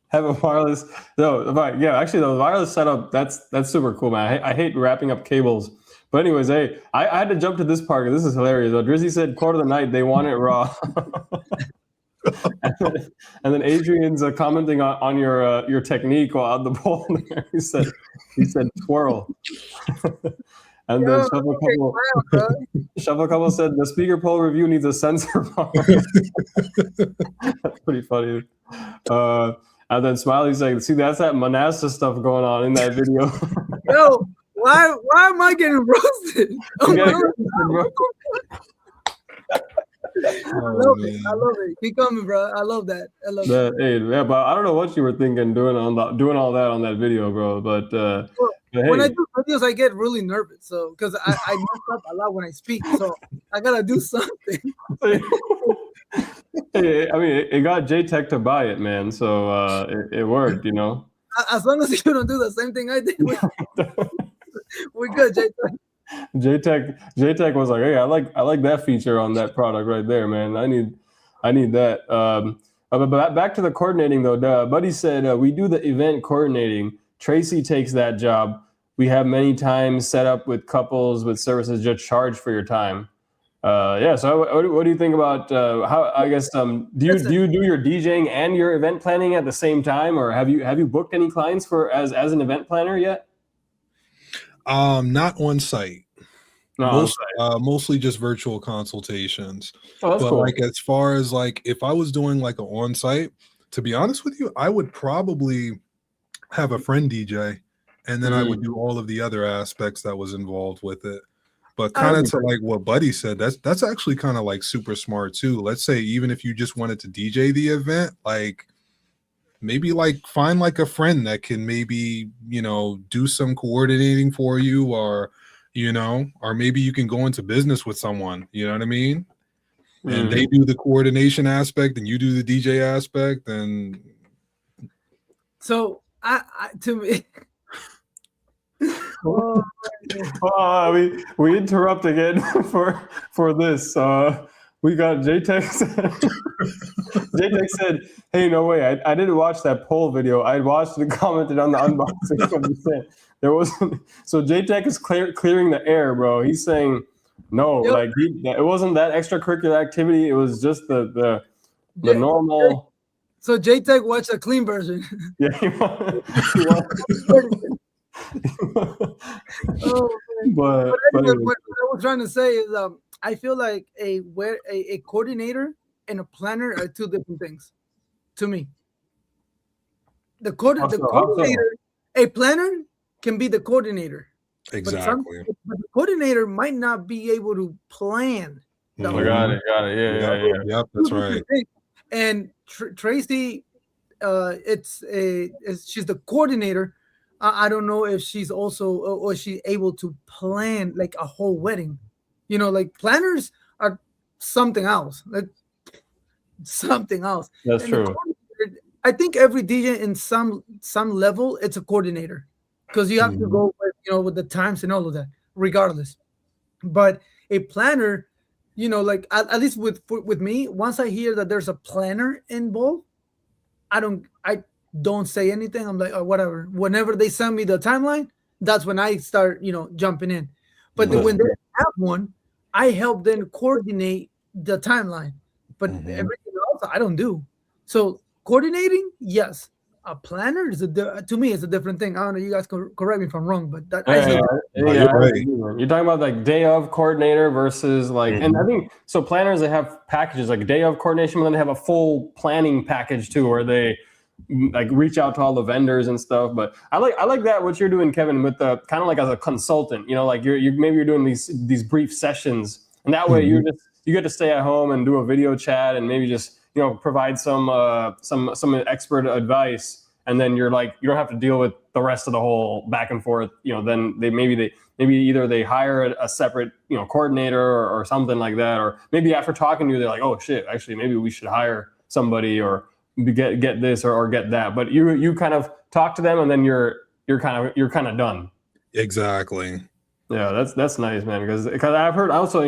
have a wireless. No, but yeah, actually the wireless setup that's super cool, man. I hate wrapping up cables. But anyways, hey, I had to jump to this part. This is hilarious. Drizzy said quarter of the night they want it raw. and then Adrian's commenting on your technique while out the ball there. He said twirl. And then Shuffle Couple said the speaker pole review needs a sensor bar. That's pretty funny. And then Smiley's like, see, that's that Manassa stuff going on in that video. Yo, why am I getting roasted? I love it. Keep coming, bro. I love that. Hey, yeah, but I don't know what you were thinking doing all that on that video, bro. But when I do videos, I get really nervous. So because I mess up a lot when I speak, so I gotta do something. Hey, I mean, it got J-Tech to buy it, man. So it worked, you know. As long as you don't do the same thing I did, we're good, J-Tech. J-Tech was like, hey, I like that feature on that product right there, man. I need that. But back to the coordinating though. Buddy said we do the event coordinating. Tracy takes that job. We have many times set up with couples with services just charge for your time. Yeah. So what do you think about how? I guess do you do your DJing and your event planning at the same time, or have you booked any clients as an event planner yet? Not on site. No, mostly just virtual consultations. Oh, that's cool. Like as far as like if I was doing like an on-site, to be honest with you, I would probably have a friend DJ and then I would do all of the other aspects that was involved with it. But kind of to like what Buddy said, that's actually kind of like super smart too. Let's say even if you just wanted to DJ the event, like maybe like find like a friend that can maybe, do some coordinating for you, or or maybe you can go into business with someone, you know what I mean? And they do the coordination aspect and you do the DJ aspect. And so I to me we interrupt again for this. We got JTech. JTech said, "Hey, no way! I didn't watch that poll video. I watched and commented on the unboxing. There wasn't." So JTech is clearing the air, bro. He's saying, "No, it wasn't that extracurricular activity. It was just the normal." So JTech watched a clean version. Yeah, he But anyway, what I was trying to say is, I feel like a coordinator and a planner are two different things to me. The coordinator, a planner can be the coordinator. Exactly. But the coordinator might not be able to plan. Got it. Yeah. Yep, that's right. And Tracy, she's the coordinator. I don't know if she's also or she's able to plan like a whole wedding. Like planners are something else. Something else. That's true. I think every DJ in some level, it's a coordinator, because you have to go with the times and all of that, regardless. But a planner, like at least with me, once I hear that there's a planner involved, I don't say anything. I'm like, oh, whatever. Whenever they send me the timeline, that's when I start, jumping in. But when they have one, I help them coordinate the timeline. But everything else, I don't do. So coordinating, yes. A planner to me is a different thing. I don't know. You guys can correct me if I'm wrong, but you're talking about like day of coordinator versus like, and I think so. Planners, they have packages like day of coordination, but then they have a full planning package too, where they like reach out to all the vendors and stuff. But I like that what you're doing, Kevin, with the kind of like as a consultant. Like you're doing these brief sessions, and that way you get to stay at home and do a video chat and maybe just provide some expert advice, and then you're like, you don't have to deal with the rest of the whole back and forth. Then maybe either they hire a separate coordinator or something like that, or maybe after talking to you, they're like, oh shit, actually maybe we should hire somebody or get this or get that. But you kind of talk to them, and then you're kind of done. Exactly. Yeah, that's nice, man. Because I've heard also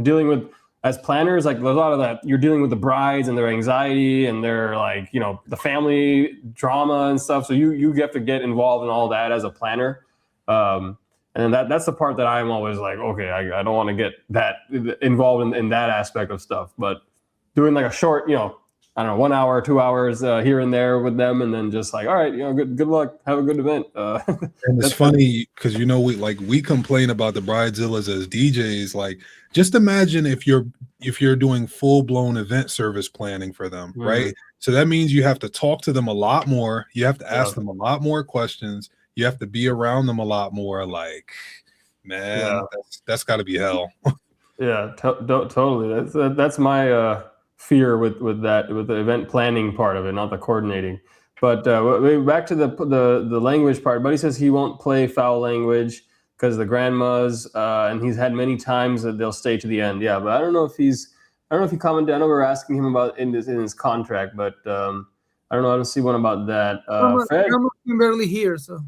dealing with, as planners, like there's a lot of that. You're dealing with the brides and their anxiety and their like, the family drama and stuff. So you have to get involved in all that as a planner. And that's the part that I'm always like, okay, I don't want to get that involved in that aspect of stuff. But doing like a short, I don't know, 1 hour, 2 hours here and there with them, and then just like, all right, good luck, have a good event. And it's funny because we complain about the bridezillas as DJs. Like, just imagine if you're doing full blown event service planning for them, right? So that means you have to talk to them a lot more. You have to ask them a lot more questions. You have to be around them a lot more. Like, man, that's got to be hell. Yeah, totally. That's my fear with the event planning part of it, not the coordinating. But back to the language part. Buddy says he won't play foul language because the grandmas, and he's had many times that they'll stay to the end. Yeah, but I don't know if he commented. I know we were asking him about in his contract, but I don't know. I don't see one about that. Fred can barely hear, so.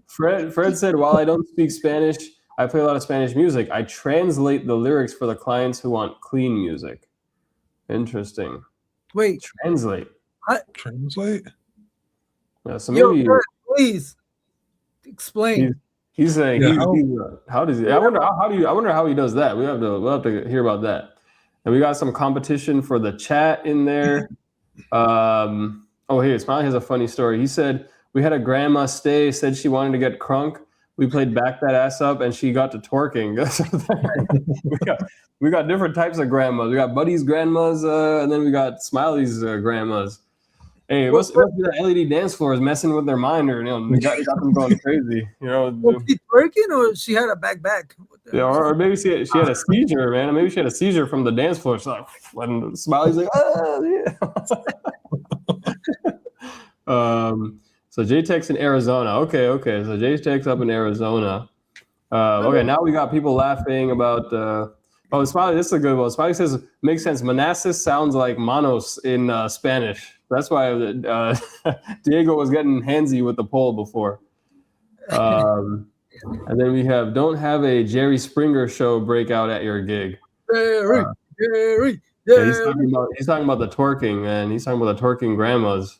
Fred said, while I don't speak Spanish, I play a lot of Spanish music. I translate the lyrics for the clients who want clean music. Interesting. Wait. Translate. Translate? Yeah, so maybe please explain. He's saying how does he? I wonder how he does that. We'll have to hear about that. And we got some competition for the chat in there. Here, Smiley has a funny story. He said we had a grandma stay, said she wanted to get crunk. We played Back That Ass Up, and she got to twerking. we got different types of grandmas. We got Buddy's grandmas, and then we got Smiley's grandmas. Hey, it must be the LED dance floors messing with their mind, or got them going crazy. Was she twerking or she had a back? Yeah, or maybe she had a seizure, man. Maybe she had a seizure from the dance floor. She's like, when Smiley's like, yeah. So J-Tech's in Arizona. Okay. So J-Tech's up in Arizona. Okay, now we got people laughing about. Smiley, this is a good one. Smiley says, makes sense. Manassas sounds like manos in Spanish. That's why Diego was getting handsy with the poll before. And then we have, don't have a Jerry Springer show breakout at your gig. Jerry. Yeah, he's talking about the twerking, man. He's talking about the twerking grandmas.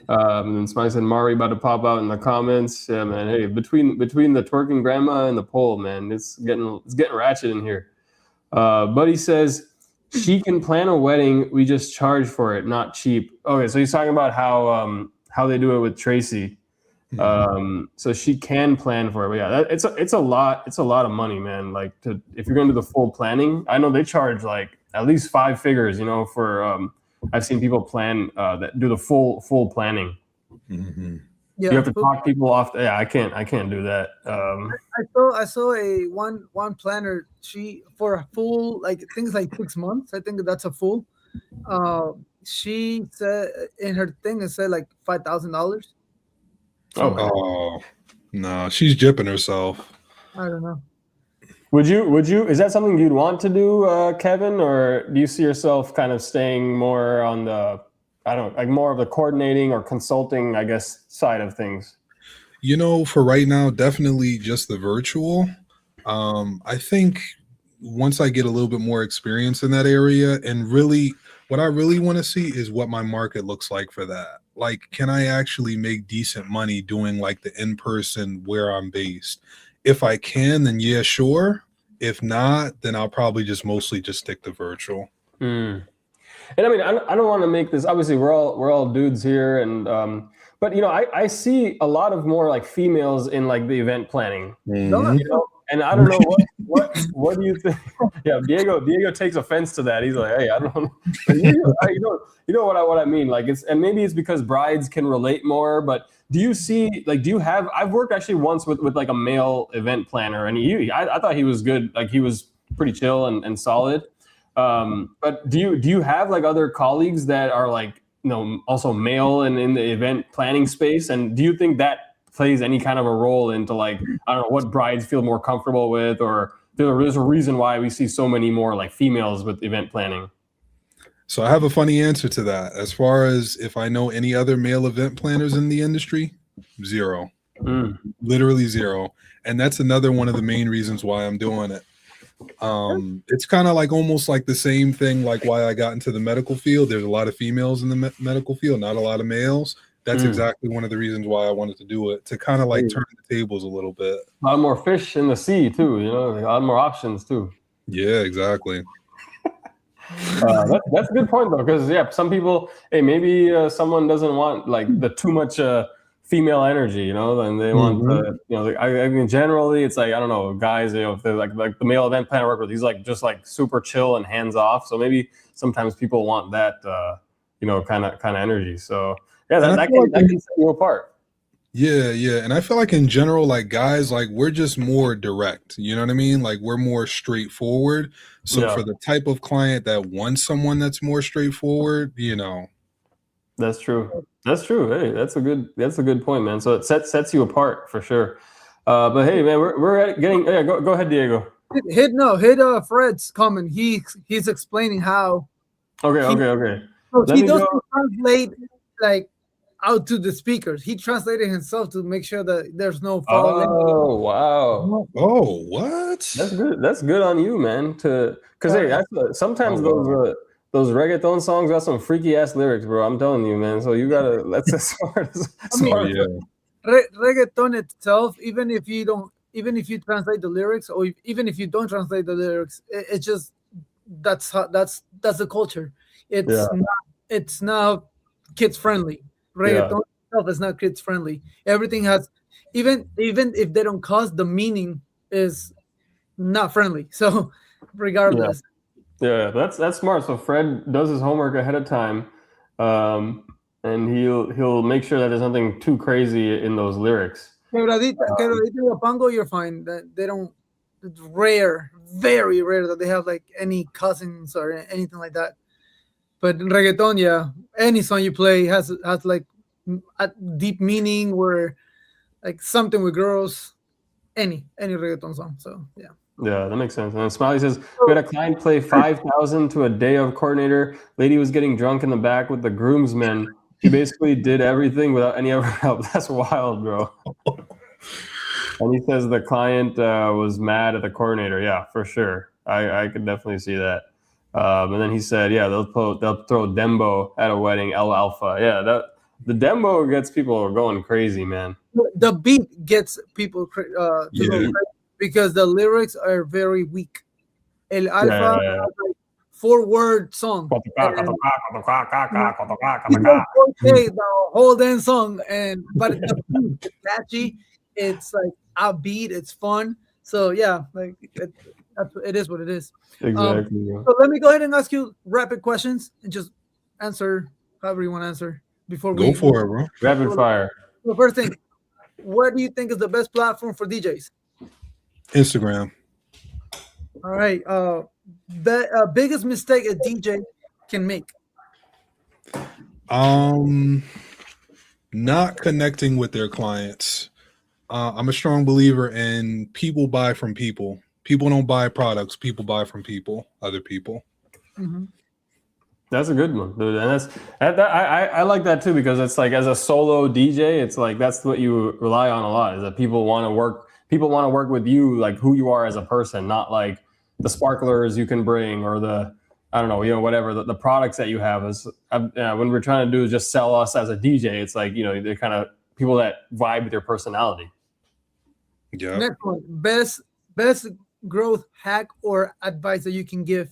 And Smiley said, Mari about to pop out in the comments. Yeah, man. Hey, between the twerking grandma and the poll, man, it's getting ratchet in here. Buddy says she can plan a wedding. We just charge for it, not cheap. Okay, so he's talking about how they do it with Tracy. So she can plan for it. But yeah, it's a lot of money, man. Like if you're gonna do the full planning, I know they charge like at least 5 figures. For I've seen people plan that do the full planning. Mm-hmm. Yeah, you have to talk people off. Yeah, I can't do that. I saw a one planner. She for a full things like 6 months. I think that's a full. She said in her thing it said like $5,000. Oh no, she's jipping herself. I don't know. Would you? Is that something you'd want to do, Kevin, or do you see yourself kind of staying more on the, more of the coordinating or consulting, I guess, side of things? For right now, definitely just the virtual. I think once I get a little bit more experience in that area, and really, what I really want to see is what my market looks like for that. Like, can I actually make decent money doing like the in-person where I'm based? If I can, then yeah, sure. If not, then I'll probably mostly stick to virtual. And I mean, I don't want to make this. Obviously, we're all dudes here, and but I see a lot of more like females in like the event planning. Mm-hmm. And I don't know what do you think? Yeah, Diego takes offense to that. He's like, hey, I don't know. You know what I mean? Like and maybe it's because brides can relate more. But do you have? I've worked actually once with like a male event planner, and I thought he was good. Like he was pretty chill and solid. But do you have like other colleagues that are like also male and in the event planning space? And do you think that plays any kind of a role into like, I don't know, what brides feel more comfortable with, or there is a reason why we see so many more like females with event planning? So I have a funny answer to that. As far as if I know any other male event planners in the industry, zero. Literally zero. And that's another one of the main reasons why I'm doing it. It's kind of like almost like the same thing like why I got into the medical field. There's a lot of females in the medical field, not a lot of males. That's exactly one of the reasons why I wanted to do it, to kind of like turn the tables a little bit. A lot more fish in the sea too, a lot more options too. Yeah, exactly. That's a good point though, because some people, hey, maybe someone doesn't want like the too much female energy, and they want I mean, generally it's like, I don't know, guys, if they're like the male event planner work with, he's like just like super chill and hands off. So maybe sometimes people want that kind of energy. So yeah, that can set you apart. Yeah. And I feel like in general, like guys, like we're just more direct. You know what I mean? Like we're more straightforward. So for the type of client that wants someone that's more straightforward, That's true. Hey, that's a good point, man. So it sets you apart for sure. But hey, man, we're getting. Yeah, go ahead, Diego. Hit Fred's comment. He's explaining how. Okay. So he doesn't translate like out to the speakers. He translated himself to make sure that there's no following. Oh wow! Oh, what? That's good. That's good on you, man. Because hey, sometimes those reggaeton songs got some freaky ass lyrics, bro. I'm telling you, man. So you gotta. That's as smart. Reggaeton itself, even if you translate the lyrics, or even if you don't translate the lyrics, it's just that's the culture. It's not kids friendly. Reggaeton itself is not kids friendly. Everything has, even if they don't cause, the meaning is not friendly. So regardless. Yeah, that's smart. So Fred does his homework ahead of time. and he'll make sure that there's nothing too crazy in those lyrics. Quebradita Pango, you're fine. That they don't. It's rare, very rare that they have like any cousins or anything like that. But in reggaeton, yeah, any song you play has like a deep meaning or like something with girls. Any reggaeton song. So yeah. Yeah, that makes sense. And then Smiley says, we had a client play 5,000 to a day of coordinator. Lady was getting drunk in the back with the groomsmen. She basically did everything without any other help. That's wild, bro. And he says the client was mad at the coordinator. Yeah, for sure. I could definitely see that. And then he said, yeah, they'll throw Dembo at a wedding, El Alpha. Yeah, the Dembo gets people going crazy, man. The beat gets people to go crazy because the lyrics are very weak. El Alpha, like 4-word song. The whole damn song, but the beat is catchy. It's like upbeat. It's fun. So yeah, like it is what it is. Exactly. So let me go ahead and ask you rapid questions and just answer however you want to answer before we go for it, bro. Rapid fire. The first thing, what do you think is the best platform for DJs? Instagram. All right. Biggest mistake a DJ can make? Not connecting with their clients. I'm a strong believer in people buy from people. People don't buy products. People buy from people, other people. Mm-hmm. That's a good one, dude. And I like that too, because it's like as a solo DJ, it's like that's what you rely on a lot, is that people want to work with you, like who you are as a person, not like the sparklers you can bring or the, I don't know, whatever the products that you have is. When we're trying to do is just sell us as a DJ, it's like, they're kind of people that vibe with your personality. Yeah. Next one, best growth hack or advice that you can give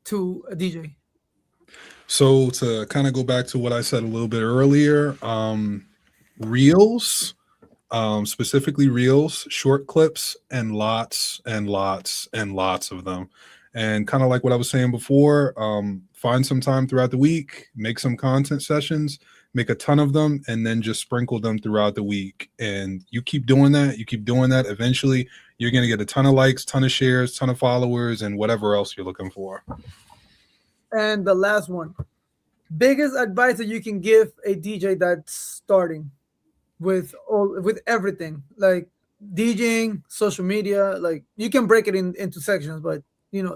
to a DJ. So to kind of go back to what I said a little bit earlier, reels, specifically reels, short clips, and lots and lots and lots of them. And kind of like what I was saying before, find some time throughout the week, make some content sessions, make a ton of them, and then just sprinkle them throughout the week. And you keep doing that, eventually you're going to get a ton of likes, ton of shares, ton of followers, and whatever else you're looking for. And the last one, biggest advice that you can give a DJ that's starting with everything, like DJing, social media. Like you can break it into sections, but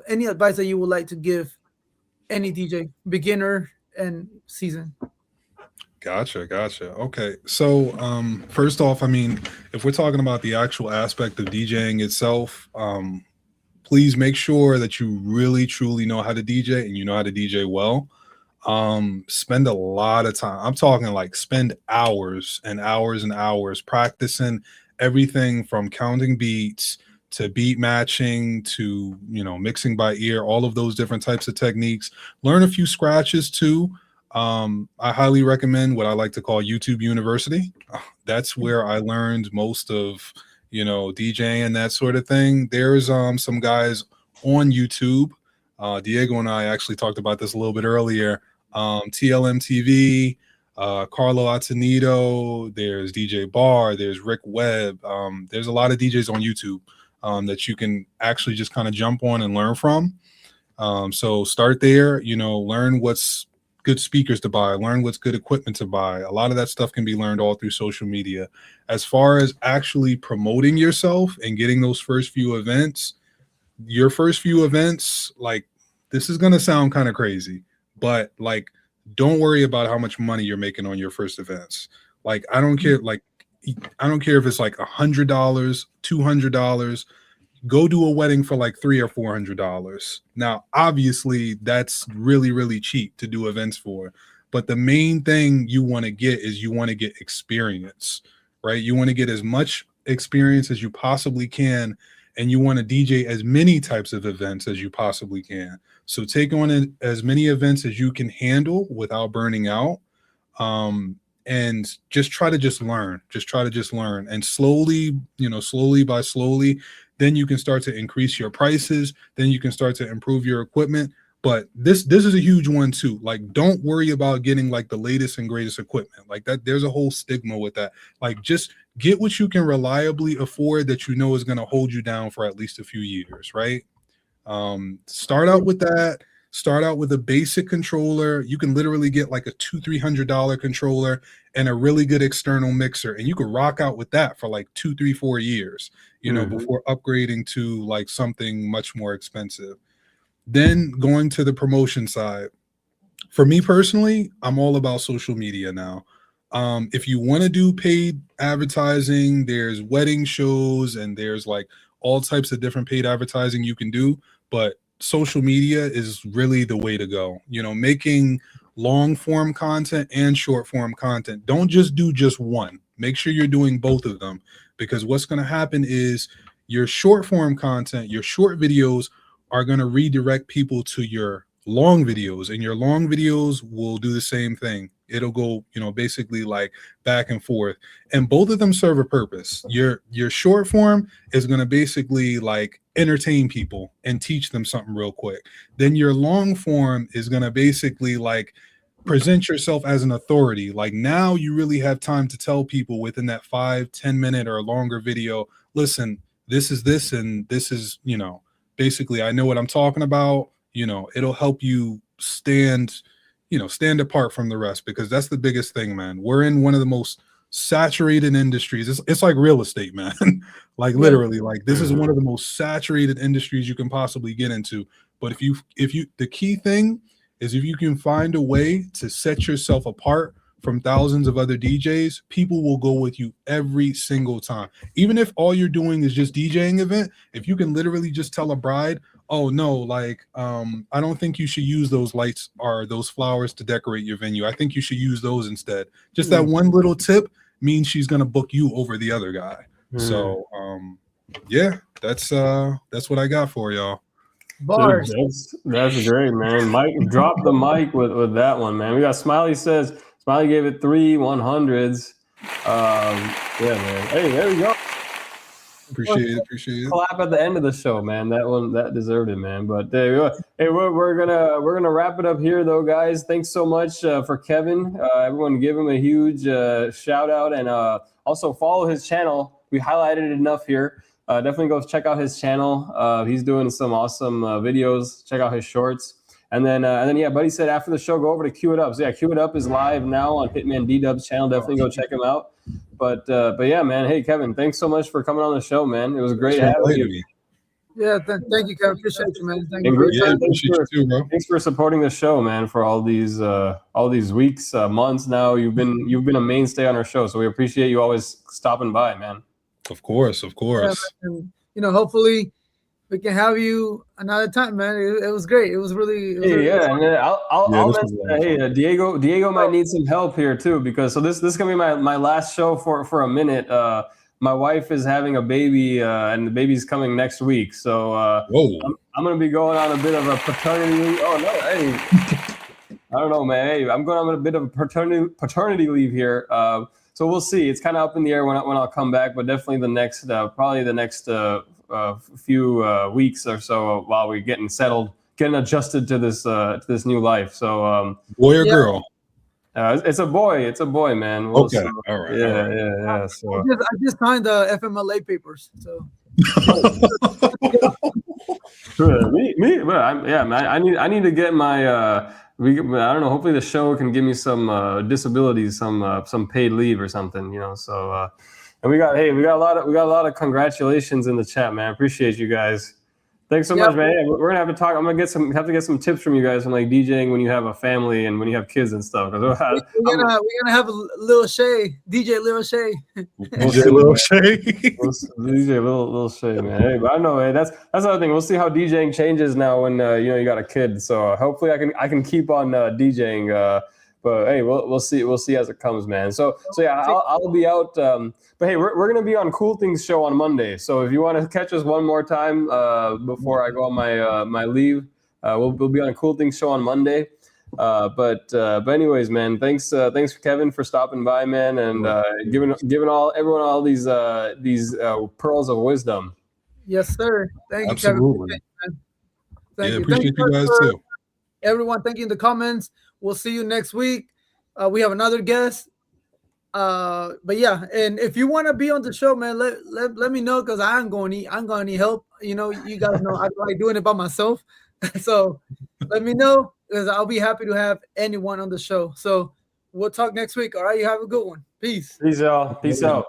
any advice that you would like to give any DJ, beginner and seasoned. Gotcha. Okay. So first off, I mean, if we're talking about the actual aspect of DJing itself, please make sure that you really truly know how to DJ and you know how to DJ well. Spend a lot of time. I'm talking like spend hours and hours and hours practicing everything from counting beats to beat matching to, mixing by ear, all of those different types of techniques. Learn a few scratches too. I highly recommend what I like to call YouTube University. That's where I learned most of, DJing and that sort of thing. There's some guys on YouTube. Diego and I actually talked about this a little bit earlier. TLMTV, Carlo Atenito, there's DJ Bar, there's Rick Webb. There's a lot of DJs on YouTube that you can actually just kind of jump on and learn from. So start there, learn what's good speakers to buy, learn what's good equipment to buy. A lot of that stuff can be learned all through social media. As far as actually promoting yourself and getting those first few events, like this is going to sound kind of crazy, but like, don't worry about how much money you're making on your first events. Like, I don't care. Like, I don't care if it's like $100, $200, go do a wedding for like $300 or $400. Now, obviously that's really, really cheap to do events for, but the main thing you want to get is you want to get experience, right? You want to get as much experience as you possibly can. And you want to DJ as many types of events as you possibly can. So take on as many events as you can handle without burning out. And just try to learn. And slowly, slowly, then you can start to increase your prices. Then you can start to improve your equipment. But this is a huge one too. Like, don't worry about getting like the latest and greatest equipment. Like that, there's a whole stigma with that. Like, just get what you can reliably afford that you know is going to hold you down for at least a few years, right? Start out with that. Start out with a basic controller. You can literally get like a $200-300 controller and a really good external mixer, and you can rock out with that for like 2, 3, 4 years, you know, before upgrading to like something much more expensive. Then going to the promotion side. For me personally, I'm all about social media now. If you want to do paid advertising, there's wedding shows and there's like all types of different paid advertising you can do, but social media is really the way to go. You know, making long form content and short form content. Don't just do just one. Make sure you're doing both of them, because what's going to happen is your short form content, your short videos are going to redirect people to your long videos, and your long videos will do the same thing. It'll go, you know, basically like back and forth, and both of them serve a purpose. Your short form is going to basically like entertain people and teach them something real quick. Then your long form is going to basically like present yourself as an authority. Like, now you really have time to tell people within that 5-10 minute or longer video, listen, this is this, and this is, you know, basically, I know what I'm talking about. You know, it'll help you stand apart from the rest, because that's the biggest thing, man. We're in one of the most saturated industries. It's like real estate, man. Like, literally, like, this is one of the most saturated industries you can possibly get into. But if you, the key thing is, if you can find a way to set yourself apart from thousands of other DJs, people will go with you every single time. Even if all you're doing is just DJing event, if you can literally just tell a bride, oh no, like, I don't think you should use those lights or those flowers to decorate your venue. I think you should use those instead. Just that one little tip means she's gonna book you over the other guy. So yeah, that's what I got for y'all. Bars. Dude, that's great, man. Mike, drop the mic with that one, man. We got Smiley says, Smiley gave it 3 100s. Yeah, man. Hey, there we go. Appreciate it. Clap at the end of the show, man. That one, that deserved it, man. But there you go. Hey, we're gonna wrap it up here, though, guys. Thanks so much for Kevin. Everyone, give him a huge shout out, and also follow his channel. We highlighted it enough here. Definitely go check out his channel. He's doing some awesome videos. Check out his shorts. And then yeah, Buddy said after the show, go over to Cue It Up. So yeah, Cue It Up is live now on Hitman D-Dub's channel. Definitely go check him out. But yeah, man. Hey, Kevin, thanks so much for coming on the show, man. It was great having you. Yeah, thank you, Kevin. Appreciate you, man. Thank you. Appreciate you too, bro. Thanks for supporting the show, man. For all these weeks, months now, you've been a mainstay on our show. So we appreciate you always stopping by, man. Of course. Yeah, and, you know, hopefully we can have you another time, man. It was great. It was really and then I'll mention, hey, Diego might need some help here too, because this is gonna be my last show for a minute. My wife is having a baby, and the baby's coming next week, so I'm gonna be going on a bit of a paternity leave. Oh no, hey, I don't know, man. Hey, I'm going on a bit of a paternity leave here. So we'll see. It's kind of up in the air when I'll come back, but definitely probably the next few weeks or so while we're getting settled, getting adjusted to this new life. So boy or girl? It's a boy. It's a boy, man. All right. Yeah. So I just signed the FMLA papers. So. I need to get my. I don't know. Hopefully, the show can give me some disabilities, some paid leave or something. You know. So, and we got a lot of congratulations in the chat, man. Appreciate you guys. Thanks so much, man. Yeah, we're gonna have to talk. I'm gonna have to get some tips from you guys on like DJing when you have a family and when you have kids and stuff. We're gonna have a Lil Shay, DJ Lil Shay. DJ Lil Shay. DJ Lil Shay, man. Hey, but I don't know. Hey, that's another thing. We'll see how DJing changes now when you got a kid. So hopefully I can keep on DJing. But hey, we'll see as it comes, man. So yeah, I'll be out. But hey, we're gonna be on Cool Things show on Monday. So if you want to catch us one more time before I go on my leave, we'll be on a Cool Things show on Monday. But anyways, man, thanks Kevin for stopping by, man, and giving everyone all these pearls of wisdom. Yes, sir. Thank you, Absolutely. Kevin. Thank you. Appreciate you guys too. Everyone, thank you in the comments. We'll see you next week. We have another guest. But yeah, and if you want to be on the show, man, let me know, because I'm gonna need help. You know, you guys know I like doing it by myself. So let me know, because I'll be happy to have anyone on the show. So we'll talk next week. All right, you have a good one. Peace. Peace, y'all. Peace out.